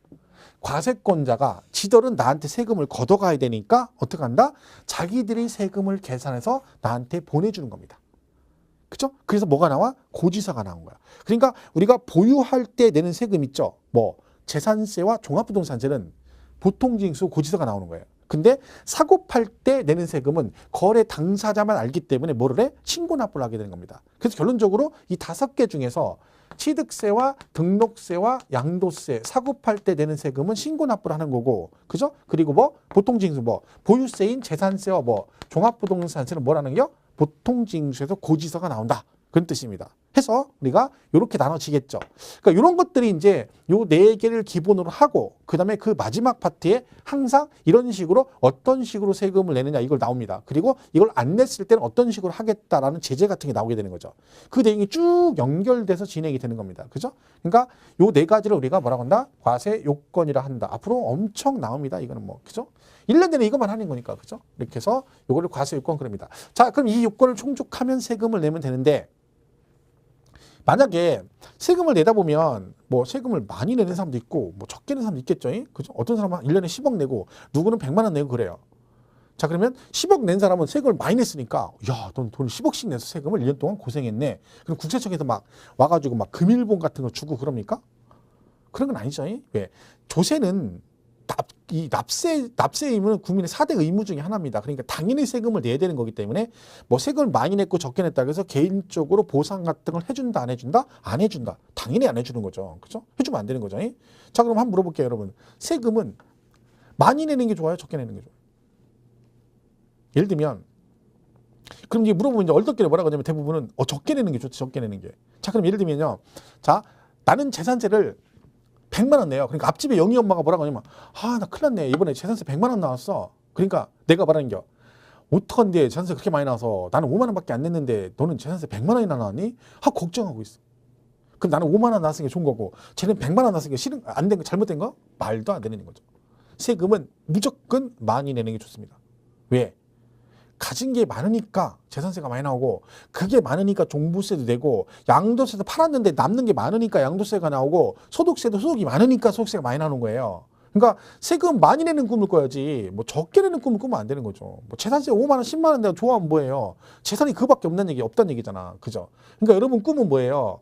과세권자가 지들은 나한테 세금을 걷어가야 되니까 어떻게 한다? 자기들이 세금을 계산해서 나한테 보내주는 겁니다. 그죠? 그래서 뭐가 나와? 고지서가 나온 거야. 그러니까 우리가 보유할 때 내는 세금 있죠? 뭐 재산세와 종합부동산세는 보통징수 고지서가 나오는 거예요. 근데 사고 팔 때 내는 세금은 거래 당사자만 알기 때문에 뭐를 해? 신고 납부를 하게 되는 겁니다. 그래서 결론적으로 이 5개 중에서 취득세와 등록세와 양도세, 사고 팔 때 내는 세금은 신고 납부를 하는 거고, 그죠? 그리고 뭐 보통징수, 뭐 보유세인 재산세와 뭐 종합부동산세는 뭐라는 게요? 보통징수에서 고지서가 나온다. 그런 뜻입니다. 해서 우리가 이렇게 나눠지겠죠. 그러니까 이런 것들이 이제 요 4개를 기본으로 하고 그다음에 그 마지막 파트에 항상 이런 식으로 어떤 식으로 세금을 내느냐 이걸 나옵니다. 그리고 이걸 안 냈을 때는 어떤 식으로 하겠다라는 제재 같은 게 나오게 되는 거죠. 그 내용이 쭉 연결돼서 진행이 되는 겁니다. 그죠? 그러니까 요 4가지를 우리가 뭐라고 한다? 과세 요건이라 한다. 앞으로 엄청 나옵니다. 이거는 뭐 그죠? 1년 내내 이것만 하는 거니까. 그죠? 이렇게 해서 요거를 과세 요건 그럽니다. 자, 그럼 이 요건을 충족하면 세금을 내면 되는데 만약에 세금을 내다 보면 뭐 세금을 많이 내는 사람도 있고 뭐 적게 내는 사람도 있겠죠. 그죠? 어떤 사람은 1년에 10억 내고 누구는 100만 원 내고 그래요. 자, 그러면 10억 낸 사람은 세금을 많이 냈으니까 야, 넌 돈 10억씩 내서 세금을 1년 동안 고생했네. 그럼 국세청에서 막 와가지고 막 금일봉 같은 거 주고 그럽니까? 그런 건 아니죠. 왜? 조세는 납세 의무는 국민의 4대 의무 중에 하나입니다. 그러니까 당연히 세금을 내야 되는 거기 때문에 뭐 세금을 많이 냈고 적게 냈다 그래서 개인적으로 보상 같은 걸 해준다 안 해준다? 안 해준다. 당연히 안 해주는 거죠. 그죠? 해주면 안 되는 거죠. 자, 그럼 한번 물어볼게요, 여러분. 세금은 많이 내는 게 좋아요? 적게 내는 게 좋아요? 예를 들면 그럼 이제 물어보면 이제 얼떨결에 뭐라고 하냐면 대부분은 적게 내는 게 좋지, 적게 내는 게. 자, 그럼 예를 들면요. 자, 나는 재산세를 100만 원 내요. 그러니까 앞집에 영희 엄마가 뭐라고 하냐면 나 큰일 났네. 이번에 재산세 100만 원 나왔어. 그러니까 내가 말하는 게 어떡한데 재산세 그렇게 많이 나와서 나는 5만 원밖에 안 냈는데 너는 재산세 100만 원이나 나왔니? 하고 걱정하고 있어. 그럼 나는 5만 원 나왔으니까 좋은 거고 쟤는 100만 원 나왔으니까 싫은 안 된 거 잘못된 거? 말도 안 되는 거죠. 세금은 무조건 많이 내는 게 좋습니다. 왜? 가진 게 많으니까 재산세가 많이 나오고 그게 많으니까 종부세도 내고 양도세도 팔았는데 남는 게 많으니까 양도세가 나오고 소득세도 소득이 많으니까 소득세가 많이 나오는 거예요. 그러니까 세금 많이 내는 꿈을 꿔야지 뭐 적게 내는 꿈을 꾸면 안 되는 거죠. 뭐 재산세 5만 원, 10만 원 내가 좋아하면 뭐예요? 재산이 그밖에 없다는 얘기잖아. 그죠? 그러니까 여러분 꿈은 뭐예요?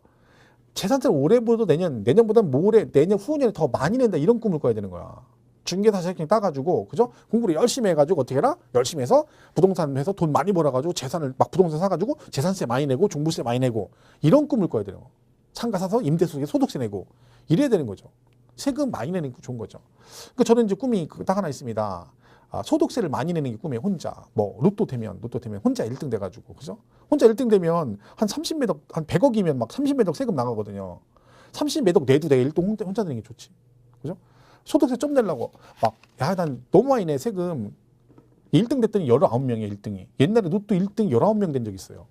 재산세를 올해보다 내년보다 모레, 내년 후년에 더 많이 낸다 이런 꿈을 꿔야 되는 거야. 중개사실증 따가지고 그죠? 공부를 열심히 해가지고 어떻게 해라? 열심히 해서 부동산 해서 돈 많이 벌어가지고 재산을 막 부동산 사가지고 재산세 많이 내고 종부세 많이 내고 이런 꿈을 꿔야 돼요. 상가 사서 임대소득에 소득세 내고 이래야 되는 거죠. 세금 많이 내는 게 좋은 거죠. 그러니까 저는 이제 꿈이 딱 하나 있습니다. 소득세를 많이 내는 게 꿈이에요. 혼자 뭐 로또 되면 혼자 1등 돼가지고 그죠? 혼자 1등 되면 한 30몇억 한 100억이면 막 30몇억 세금 나가거든요. 30몇억 내도 내가 1등 혼자 내는 게 좋지. 그죠? 소득세 좀 내려고 막 난 너무 많이 내 세금 1등 됐더니 19명이에요 1등이. 옛날에 로또 1등 19명 된 적 있어요.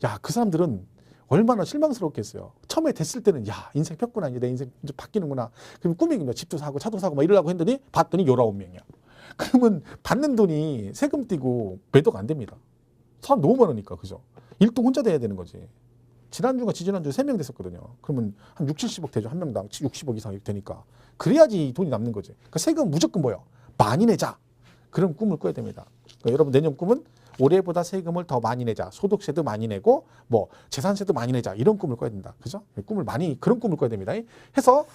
야, 그 사람들은 얼마나 실망스럽겠어요. 처음에 됐을 때는 야, 인생 폈구나. 이제 내 인생 이제 바뀌는구나. 그럼 꿈이 집도 사고 차도 사고 막 이러려고 했더니 봤더니 19명이야. 그러면 받는 돈이 세금 떼고 몇 억 안 됩니다. 사람 너무 많으니까. 그죠? 1등 혼자 돼야 되는 거지. 지난주가 지지난주 3명 됐었거든요. 그러면 한 6, 70억 되죠. 한 명당 60억 이상이 되니까. 그래야지 돈이 남는 거지. 그러니까 세금 무조건 뭐예요? 많이 내자. 그런 꿈을 꿔야 됩니다. 그러니까 여러분 내년 꿈은 올해보다 세금을 더 많이 내자. 소득세도 많이 내고 뭐 재산세도 많이 내자. 이런 꿈을 꿔야 된다. 그죠? 그런 꿈을 꿔야 됩니다. 해서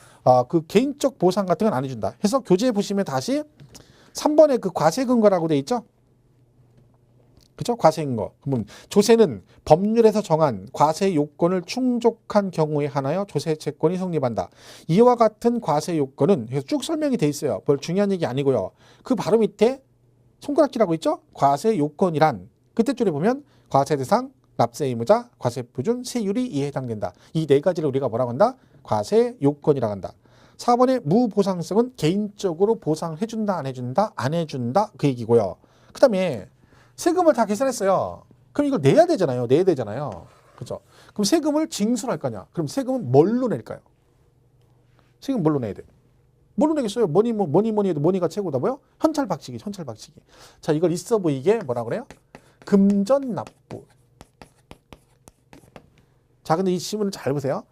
그 개인적 보상 같은 건 안 해준다. 해서 교재에 보시면 다시 3번에 그 과세 근거라고 돼 있죠? 그죠? 과세인 거. 그러면 조세는 법률에서 정한 과세 요건을 충족한 경우에 한하여 조세 채권이 성립한다. 이와 같은 과세 요건은 쭉 설명이 돼 있어요. 별 중요한 얘기 아니고요. 그 바로 밑에 손가락질하고 있죠? 과세 요건이란 그때 줄에 보면 과세 대상, 납세 의무자, 과세 표준, 세율이 이에 해당된다. 이 네 가지를 우리가 뭐라고 한다? 과세 요건이라고 한다. 4번의 무보상성은 개인적으로 보상해준다, 안 해준다, 안 해준다 그 얘기고요. 그 다음에 세금을 다 계산했어요. 그럼 이걸 내야 되잖아요. 내야 되잖아요. 그죠? 그럼 세금을 징수를 할 거냐? 그럼 세금은 뭘로 낼까요? 세금 뭘로 내야 돼? 뭘로 내겠어요? 뭐니 해도 뭐니가 최고다 뭐요? 현찰박치기, 현찰박치기. 자, 이걸 있어 보이게 뭐라 그래요? 금전납부. 자, 근데 이 지문을 잘 보세요.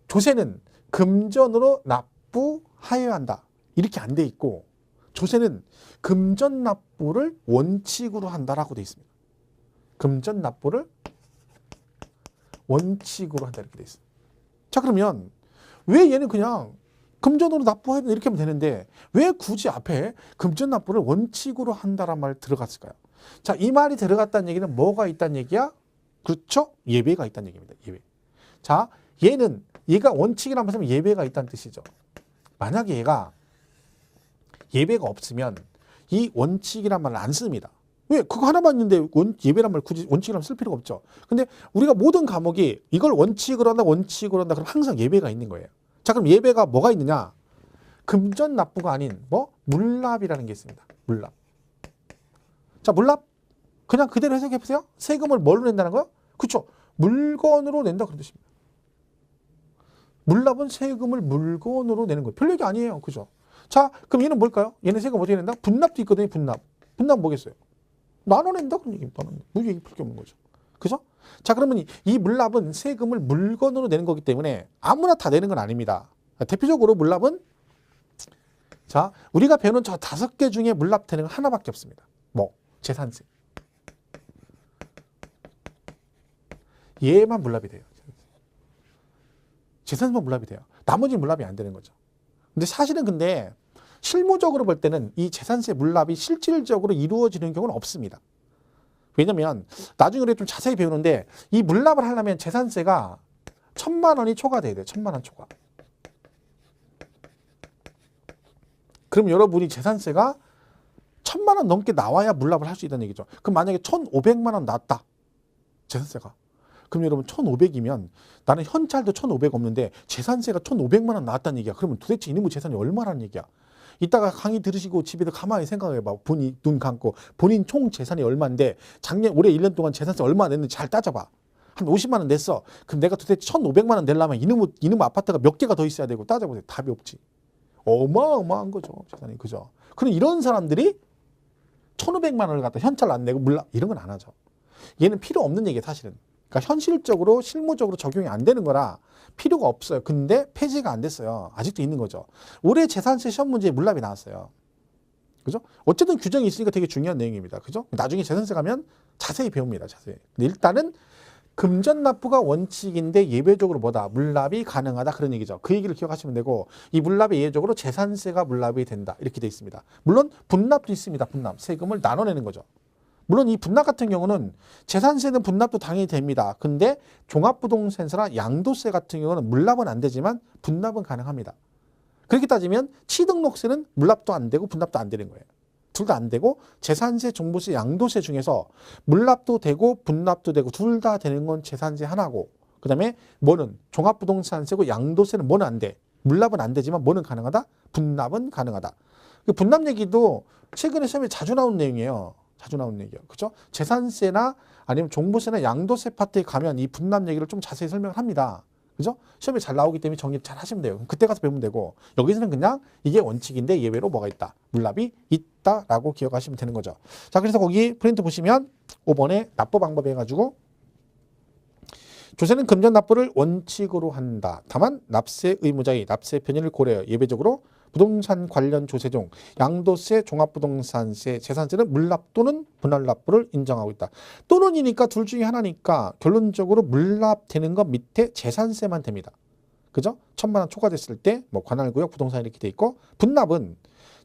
조세는 금전으로 납부하여야 한다. 이렇게 안 돼 있고 조세는 금전 납부를 원칙으로 한다라고 돼 있습니다. 금전 납부를 원칙으로 한다 이렇게 돼 있어요. 자, 그러면 왜 얘는 그냥 금전으로 납부해야 이렇게 하면 되는데 왜 굳이 앞에 금전 납부를 원칙으로 한다란 말 들어갔을까요? 자, 이 말이 들어갔다는 얘기는 뭐가 있다는 얘기야? 그렇죠? 예배가 있다는 얘기입니다. 예배. 자, 얘가 원칙이란 말은 예배가 있다는 뜻이죠. 만약에 얘가 예배가 없으면 이 원칙이란 말을 안 씁니다. 왜? 그거 하나만 있는데 예배란 말 굳이 원칙이라면 쓸 필요가 없죠. 근데 우리가 모든 과목이 이걸 원칙으로 한다, 원칙으로 한다, 그럼 항상 예배가 있는 거예요. 자, 그럼 예배가 뭐가 있느냐? 금전 납부가 아닌 물납이라는 게 있습니다. 물납. 자, 물납 그냥 그대로 해석해 보세요. 세금을 뭘로 낸다는 거요? 그렇죠. 물건으로 낸다 그런 뜻입니다. 물납은 세금을 물건으로 내는 거예요. 별 얘기 아니에요. 그죠? 자, 그럼 얘는 뭘까요? 얘는 세금 어떻게 낸다? 분납도 있거든요. 분납. 분납 뭐겠어요? 나눠낸다 그런 얘기입니다. 무슨 얘기 필요 없는 거죠. 그죠? 자, 그러면 이 물납은 세금을 물건으로 내는 거기 때문에 아무나 다 내는 건 아닙니다. 대표적으로 물납은 자, 우리가 배우는 저 5개 중에 물납되는 건 하나밖에 없습니다. 뭐? 재산세. 얘만 물납이 돼요. 재산세만 물납이 돼요. 나머지는 물납이 안 되는 거죠. 근데 사실은 근데 실무적으로 볼 때는 이 재산세 물납이 실질적으로 이루어지는 경우는 없습니다. 왜냐면 나중에 우리가 좀 자세히 배우는데 이 물납을 하려면 재산세가 1,000만 원이 초과돼야 돼요. 1,000만 원 초과. 그럼 여러분이 재산세가 1,000만 원 넘게 나와야 물납을 할 수 있다는 얘기죠. 그럼 만약에 1,500만 원 났다. 재산세가. 그럼 여러분 1,500이면 나는 현찰도 1,500 없는데 재산세가 1,500만 원 나왔다는 얘기야. 그러면 도대체 이놈의 재산이 얼마라는 얘기야. 이따가 강의 들으시고 집에서 가만히 생각해봐. 본인 눈 감고 본인 총 재산이 얼마인데 올해 1년 동안 재산세 얼마 냈는지 잘 따져봐. 한 50만 원 냈어. 그럼 내가 도대체 1,500만 원 내려면 이놈의 아파트가 몇 개가 더 있어야 되고 따져보세요. 답이 없지. 어마어마한 거죠. 재산이. 그죠? 그럼 이런 사람들이 1,500만 원을 갖다 현찰 안 내고 물납 이런 건 안 하죠. 얘는 필요 없는 얘기예요. 사실은. 그러니까 현실적으로 실무적으로 적용이 안 되는 거라 필요가 없어요. 근데 폐지가 안 됐어요. 아직도 있는 거죠. 올해 재산세 시험 문제에 물납이 나왔어요. 그죠? 어쨌든 규정이 있으니까 되게 중요한 내용입니다. 그죠? 나중에 재산세 가면 자세히 배웁니다. 자세히. 근데 일단은 금전 납부가 원칙인데 예외적으로 뭐다? 물납이 가능하다 그런 얘기죠. 그 얘기를 기억하시면 되고 이 물납의 예외적으로 재산세가 물납이 된다. 이렇게 돼 있습니다. 물론 분납도 있습니다. 분납. 세금을 나눠내는 거죠. 물론 이 분납 같은 경우는 재산세는 분납도 당연히 됩니다. 근데 종합부동산세나 양도세 같은 경우는 물납은 안 되지만 분납은 가능합니다. 그렇게 따지면 취등록세는 물납도 안 되고 분납도 안 되는 거예요. 둘 다 안 되고 재산세, 종부세, 양도세 중에서 물납도 되고 분납도 되고 둘 다 되는 건 재산세 하나고 그 다음에 뭐는 종합부동산세고 양도세는 뭐는 안 돼. 물납은 안 되지만 뭐는 가능하다? 분납은 가능하다. 그 분납 얘기도 최근에 시험에 자주 나온 내용이에요. 자주 나오는 얘기예요. 그죠? 재산세나 아니면 종부세나 양도세 파트에 가면 이 분납 얘기를 좀 자세히 설명을 합니다. 그죠? 시험에 잘 나오기 때문에 정리 잘 하시면 돼요. 그때 가서 배우면 되고 여기서는 그냥 이게 원칙인데 예외로 뭐가 있다. 물납이 있다라고 기억하시면 되는 거죠. 자, 그래서 거기 프린트 보시면 5번에 납부 방법 해가지고 조세는 금전 납부를 원칙으로 한다. 다만 납세 의무자의 납세 편의를 고려해 예외적으로 부동산 관련 조세 중 양도세, 종합부동산세, 재산세는 물납 또는 분할 납부를 인정하고 있다. 또는이니까 둘 중에 하나니까 결론적으로 물납되는 것 밑에 재산세만 됩니다. 그죠? 1,000만 원 초과됐을 때 뭐 관할구역, 부동산 이렇게 돼 있고 분납은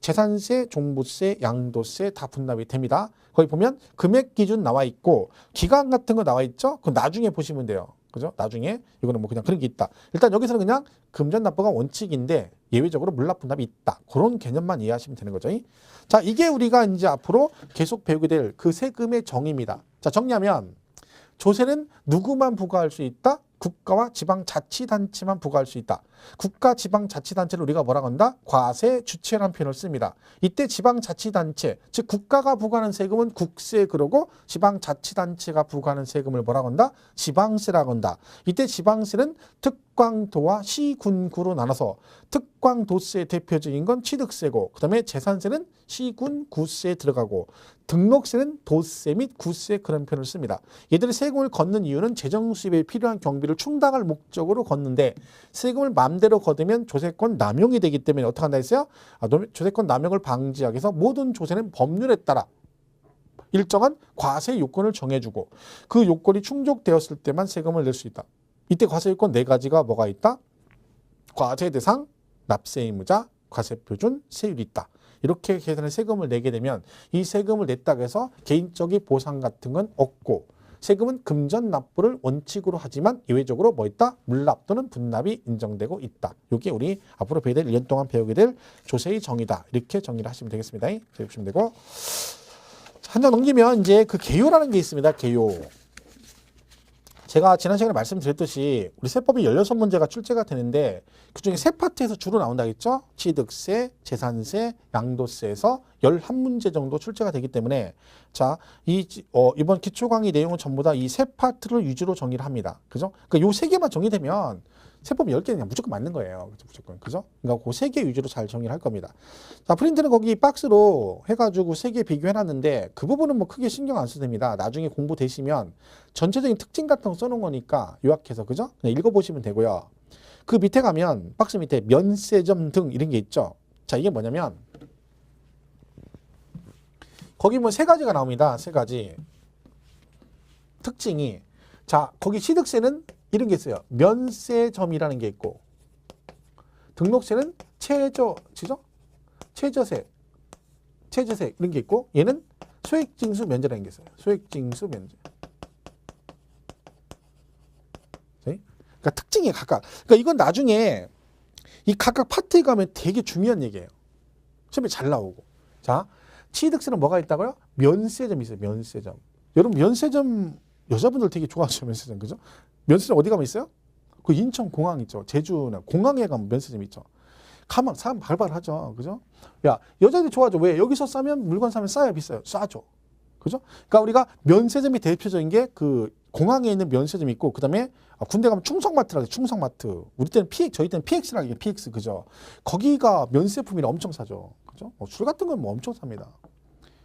재산세, 종부세, 양도세 다 분납이 됩니다. 거기 보면 금액 기준 나와 있고 기간 같은 거 나와 있죠. 그건 나중에 보시면 돼요. 그죠? 나중에 이거는 뭐 그냥 그런 게 있다. 일단 여기서는 그냥 금전 납부가 원칙인데 예외적으로 물납 분납이 있다. 그런 개념만 이해하시면 되는 거죠. 자, 이게 우리가 이제 앞으로 계속 배우게 될 그 세금의 정의입니다. 자, 정리하면 조세는 누구만 부과할 수 있다? 국가와 지방자치단체만 부과할 수 있다. 국가 지방자치단체를 우리가 뭐라고 한다? 과세 주체라는 표현을 씁니다. 이때 지방자치단체, 즉 국가가 부과하는 세금은 국세 그러고 지방자치단체가 부과하는 세금을 뭐라고 한다? 지방세라고 한다. 이때 지방세는 특광도와 시군구로 나눠서 특광도세의 대표적인 건 취득세고 그 다음에 재산세는 시군구세에 들어가고 등록세는 도세 및 구세 그런 표현을 씁니다. 얘들이 세금을 걷는 이유는 재정 수입에 필요한 경비를 충당할 목적으로 걷는데 세금을 마음대로 걷으면 조세권 남용이 되기 때문에 어떻게 한다 했어요? 조세권 남용을 방지하기 위해서 모든 조세는 법률에 따라 일정한 과세 요건을 정해주고 그 요건이 충족되었을 때만 세금을 낼 수 있다. 이때 과세 요건 네 가지가 뭐가 있다? 과세 대상, 납세 의무자, 과세 표준, 세율이 있다. 이렇게 계산해 세금을 내게 되면 이 세금을 냈다고 해서 개인적인 보상 같은 건 없고 세금은 금전 납부를 원칙으로 하지만 예외적으로 뭐 있다? 물납 또는 분납이 인정되고 있다. 이게 우리 앞으로 배우게 될 1년 동안 배우게 될 조세의 정의다. 이렇게 정의를 하시면 되겠습니다. 이렇게 보시면 되고 한 장 넘기면 이제 그 개요라는 게 있습니다. 개요. 제가 지난 시간에 말씀드렸듯이 우리 세법이 16문제가 출제가 되는데 그중에 세 파트에서 주로 나온다겠죠? 취득세, 재산세, 양도세에서 11문제 정도 출제가 되기 때문에 자, 이번 기초 강의 내용은 전부 다 이 세 파트를 위주로 정의를 합니다. 그죠? 그러니까 요 세 개만 정의되면 세법 10개는 그냥 무조건 맞는 거예요. 무조건. 그죠? 그러니까 그 세 개 위주로 잘 정의를 할 겁니다. 자, 프린트는 거기 박스로 해가지고 세 개 비교해놨는데 그 부분은 뭐 크게 신경 안 써도 됩니다. 나중에 공부되시면 전체적인 특징 같은 거 써놓은 거니까 요약해서, 그죠? 그냥 읽어보시면 되고요. 그 밑에 가면 박스 밑에 면세점 등 이런 게 있죠. 자, 이게 뭐냐면 거기 뭐 세 가지가 나옵니다. 세 가지. 특징이. 자, 거기 취득세는 이런 게 있어요. 면세점이라는 게 있고 등록세는 최저세 이런 게 있고 얘는 소액징수 면제라는 게 있어요. 소액징수 면제. 그러니까 특징이 각각. 그러니까 이건 나중에 이 각각 파트에 가면 되게 중요한 얘기예요. 시험에 잘 나오고. 자, 취득세는 뭐가 있다고요? 면세점이 있어요. 면세점. 여러분 면세점 여자분들 되게 좋아하시죠. 면세점. 그죠? 면세점 어디 가면 있어요? 그 인천 공항 있죠. 제주나 공항에 가면 면세점 있죠. 가면 사람 발발하죠. 그죠? 야, 여자들이 좋아하죠. 왜? 여기서 싸면 물건 사면 싸요, 비싸요? 싸죠. 그죠? 그러니까 우리가 면세점이 대표적인 게 그 공항에 있는 면세점이 있고 그다음에 군대 가면 충성마트라고 해요. 충성마트. 우리 때는 저희 때는 PX라고 해요. PX. 그죠? 거기가 면세품이라 엄청 사죠. 그죠? 술 같은 건 뭐 엄청 삽니다.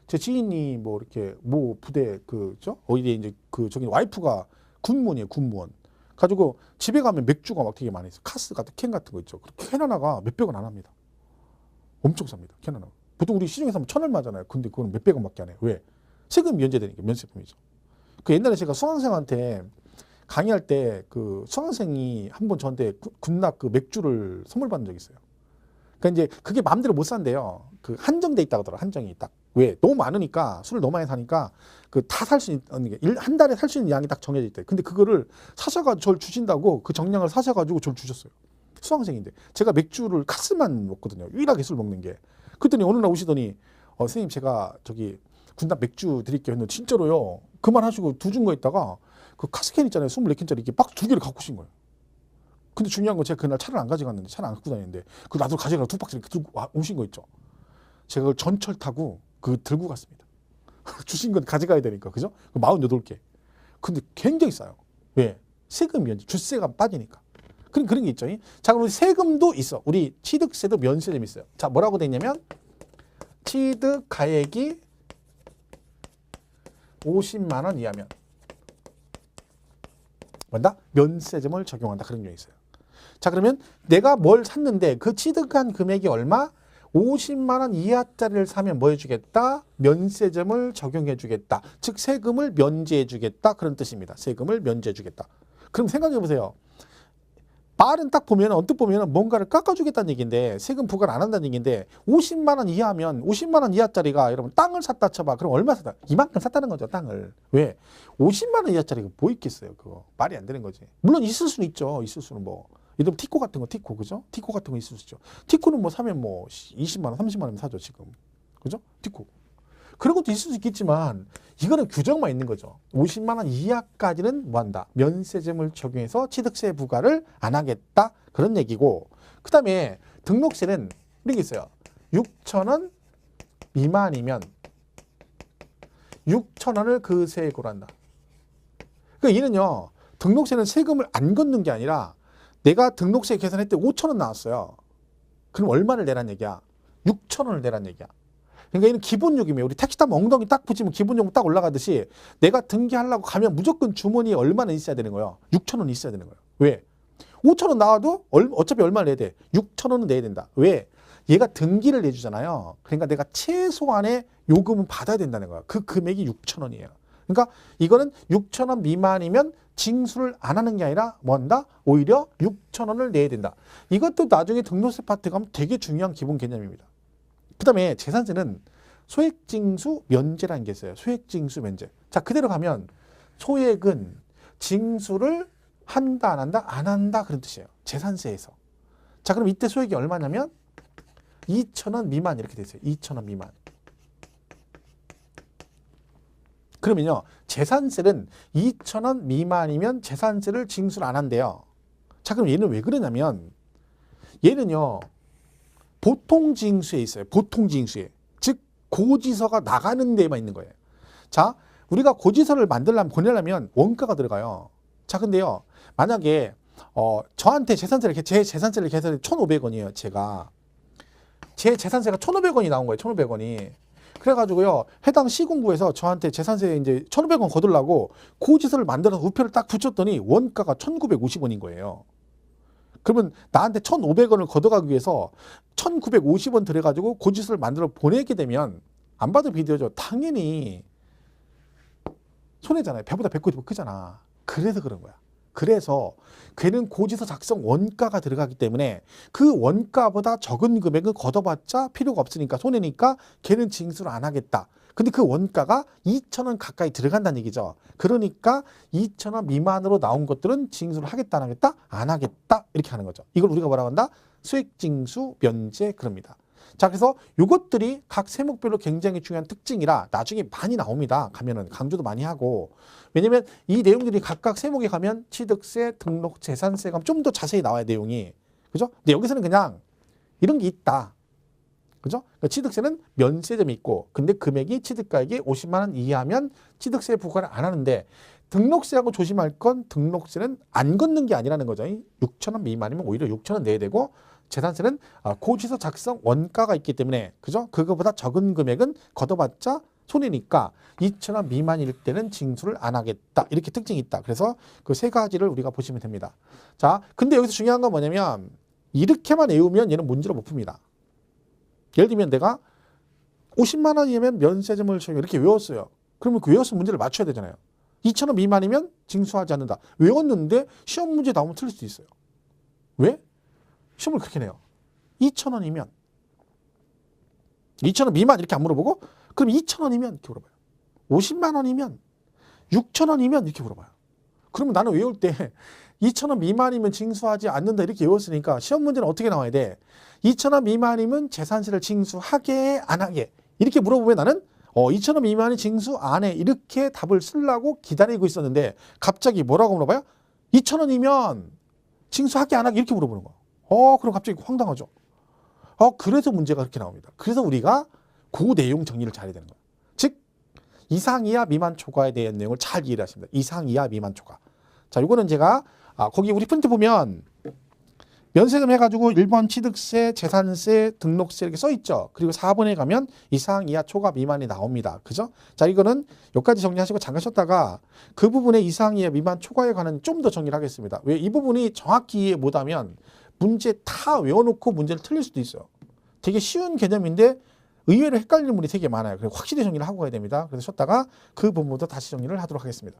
제 지인이 뭐 이렇게 뭐 부대 그죠? 어디에 이제 그 저기 와이프가 군무원이에요. 군무원. 가지고 집에 가면 맥주가 막 되게 많이 있어요. 카스 같은 캔 같은 거 있죠. 캔 하나가 몇백 원 안 합니다. 엄청 삽니다. 캔 하나. 보통 우리 시중에서 하면 1,000원 얼마잖아요. 근데 그건 몇백 원밖에 안 해요. 왜? 세금 면제되니까 면세품이죠. 그 옛날에 제가 수강생한테 강의할 때 그 수강생이 한번 저한테 군납 그 맥주를 선물 받은 적이 있어요. 그러니까 이제 그게 마음대로 못 산대요. 그 한정돼 있다고 하더라고요. 한정이 딱. 왜? 너무 많으니까 술을 너무 많이 사니까 그 다 살 수 있는 게 한 달에 살 수 있는 양이 딱 정해져 있대. 근데 그거를 사셔가지고 저를 주신다고 그 정량을 사셔가지고 저를 주셨어요. 수강생인데 제가 맥주를 카스만 먹거든요. 유일하게 술 먹는 게. 그랬더니 어느 날 오시더니 선생님 제가 저기 군납 맥주 드릴게요 했는데 진짜로요. 그만하시고 두 준 거 있다가 그 카스캔 있잖아요. 24캔짜리 이렇게 박스 2개를 갖고 오신 거예요. 근데 중요한 건 제가 그날 차를 안 가져갔는데 차를 안 갖고 다니는데 그 나도 가져가라 2박스 이렇게 들고 오신 거 있죠. 제가 그걸 전철 타고 그 들고 갔습니다. 주신 건 가져가야 되니까. 그죠? 48개. 근데 굉장히 싸요. 왜? 세금 면제. 주세가 빠지니까. 그런 게 있죠. 자, 그럼 우리 세금도 있어. 우리 취득세도 면세점이 있어요. 자, 뭐라고 돼 있냐면 취득 가액이 50만 원 이하면 뭐다? 면세점을 적용한다. 그런 게 있어요. 자, 그러면 내가 뭘 샀는데 그 취득한 금액이 얼마? 50만 원 이하짜리를 사면 뭐 해주겠다? 면세점을 적용해 주겠다. 즉 세금을 면제해 주겠다. 그런 뜻입니다. 세금을 면제해 주겠다. 그럼 생각해 보세요. 말은 딱 보면 언뜻 보면 뭔가를 깎아주겠다는 얘기인데 세금 부과를 안 한다는 얘기인데 50만 원 이하면 50만 원 이하짜리가 여러분 땅을 샀다 쳐봐. 그럼 얼마 샀다? 이만큼 샀다는 거죠 땅을. 왜? 50만 원 이하짜리가 뭐 있겠어요 그거. 말이 안 되는 거지. 물론 있을 수는 있죠. 있을 수는 뭐. 예를 들면 티코 같은 거 티코 그죠? 티코 같은 거 있을 수 있죠. 티코는 뭐 사면 뭐 20만 원 30만 원 사죠 지금. 그죠? 티코. 그런 것도 있을 수 있겠지만 이거는 규정만 있는 거죠. 50만 원 이하까지는 뭐한다? 면세점을 적용해서 취득세 부과를 안 하겠다. 그런 얘기고 그 다음에 등록세는 이런 게 있어요. 6천 원 미만이면 6천 원을 그 세에 고란다. 그러니까 이는요. 등록세는 세금을 안 걷는 게 아니라 내가 등록세 계산할 때 5천 원 나왔어요. 그럼 얼마를 내란 얘기야? 6천 원을 내란 얘기야. 그러니까 이는 기본 요금이에요. 우리 택시 타면 엉덩이 딱 붙이면 기본 요금 딱 올라가듯이 내가 등기하려고 가면 무조건 주머니에 얼마나 있어야 되는 거예요? 6천 원 있어야 되는 거예요. 왜? 5천 원 나와도 어차피 얼마 내야 돼? 6천 원은 내야 된다. 왜? 얘가 등기를 내주잖아요. 그러니까 내가 최소한의 요금은 받아야 된다는 거야. 그 금액이 6천 원이에요. 그러니까 이거는 6천 원 미만이면 징수를 안 하는 게 아니라 뭔다? 오히려 6천 원을 내야 된다. 이것도 나중에 등록세 파트 가면 되게 중요한 기본 개념입니다. 그 다음에 재산세는 소액징수 면제라는 게 있어요. 소액징수 면제. 자, 그대로 가면 소액은 징수를 한다, 안 한다? 안 한다. 그런 뜻이에요. 재산세에서. 자, 그럼 이때 소액이 얼마냐면 2,000원 미만 이렇게 돼 있어요. 2,000원 미만. 그러면요. 재산세는 2,000원 미만이면 재산세를 징수를 안 한대요. 자, 그럼 얘는 왜 그러냐면 얘는요. 보통징수에 있어요. 보통징수에. 즉 고지서가 나가는 데에만 있는 거예요. 자, 우리가 고지서를 보내려면 원가가 들어가요. 자, 근데요. 만약에 저한테 제 재산세를 계산해 1,500원이에요. 제 재산세가 1,500원이 나온 거예요. 1,500원이. 그래가지고요. 해당 시군구에서 저한테 재산세 이제 1,500원 거두려고 고지서를 만들어서 우표를 딱 붙였더니 원가가 1,950원인 거예요. 그러면 나한테 1,500원을 걷어가기 위해서 1,950원 들여가지고 고지서를 만들어 보내게 되면 안 봐도 비디오죠. 당연히 손해잖아요. 배보다 배꼽이 더 크잖아. 그래서 그런 거야. 그래서 걔는 고지서 작성 원가가 들어가기 때문에 그 원가보다 적은 금액은 걷어봤자 필요가 없으니까 손해니까 걔는 징수를 안 하겠다. 근데 그 원가가 2,000원 가까이 들어간다는 얘기죠. 그러니까 2,000원 미만으로 나온 것들은 징수를 하겠다 안 하겠다? 안 하겠다. 이렇게 하는 거죠. 이걸 우리가 뭐라고 한다? 수액징수 면제 그럽니다. 자, 그래서 이것들이 각 세목별로 굉장히 중요한 특징이라 나중에 많이 나옵니다. 가면은 강조도 많이 하고. 왜냐면 이 내용들이 각각 세목에 가면 취득세, 등록, 재산세 가면 좀 더 자세히 나와요, 내용이. 그죠? 근데 여기서는 그냥 이런 게 있다. 그죠? 그러니까 취득세는 면세점이 있고, 근데 금액이 취득가액이 50만 원 이하면 취득세 부과를 안 하는데, 등록세하고 조심할 건 등록세는 안 걷는 게 아니라는 거죠. 6천 원 미만이면 오히려 6천 원 내야 되고, 재산세는 고지서 작성 원가가 있기 때문에, 그죠? 그거보다 적은 금액은 걷어봤자 손해니까 2천 원 미만일 때는 징수를 안 하겠다. 이렇게 특징이 있다. 그래서 그 세 가지를 우리가 보시면 됩니다. 자, 근데 여기서 중요한 건 뭐냐면, 이렇게만 외우면 얘는 문제를 못 풉니다. 예를 들면 내가 50만 원이면 면세점을 이렇게 외웠어요. 그러면 그 외웠으면 문제를 맞춰야 되잖아요. 2천 원 미만이면 징수하지 않는다. 외웠는데 시험 문제 나오면 틀릴 수도 있어요. 왜? 시험을 그렇게 내요. 2천 원이면 2천 원 미만 이렇게 안 물어보고 그럼 2천 원이면 이렇게 물어봐요. 50만 원이면 6천 원이면 이렇게 물어봐요. 그러면 나는 외울 때 2천 원 미만이면 징수하지 않는다 이렇게 외웠으니까 시험 문제는 어떻게 나와야 돼? 2천 원 미만이면 재산세를 징수하게 안 하게 이렇게 물어보면 나는 2천 원 미만이 징수 안 해 이렇게 답을 쓰려고 기다리고 있었는데 갑자기 뭐라고 물어봐요? 2천 원이면 징수하게 안 하게 이렇게 물어보는 거야. 그럼 갑자기 황당하죠. 그래서 문제가 그렇게 나옵니다. 그래서 우리가 그 내용 정리를 잘해야 되는 거예요. 즉 이상 이하 미만 초과에 대한 내용을 잘 이해를 하십니다. 이상 이하 미만 초과. 자, 이거는 제가 거기 우리 프린트 보면 면세점 해가지고 1번 취득세, 재산세, 등록세 이렇게 써있죠. 그리고 4번에 가면 이상 이하 초과 미만이 나옵니다. 그죠? 자, 이거는 여기까지 정리하시고 잠깐 쉬었다가 그 부분에 이상 이하 미만 초과에 관한 좀 더 정리를 하겠습니다. 왜 이 부분이 정확히 이해 못하면 문제 다 외워놓고 문제를 틀릴 수도 있어요. 되게 쉬운 개념인데 의외로 헷갈리는 분이 되게 많아요. 그래서 확실히 정리를 하고 가야 됩니다. 그래서 쉬었다가 그 부분부터 다시 정리를 하도록 하겠습니다.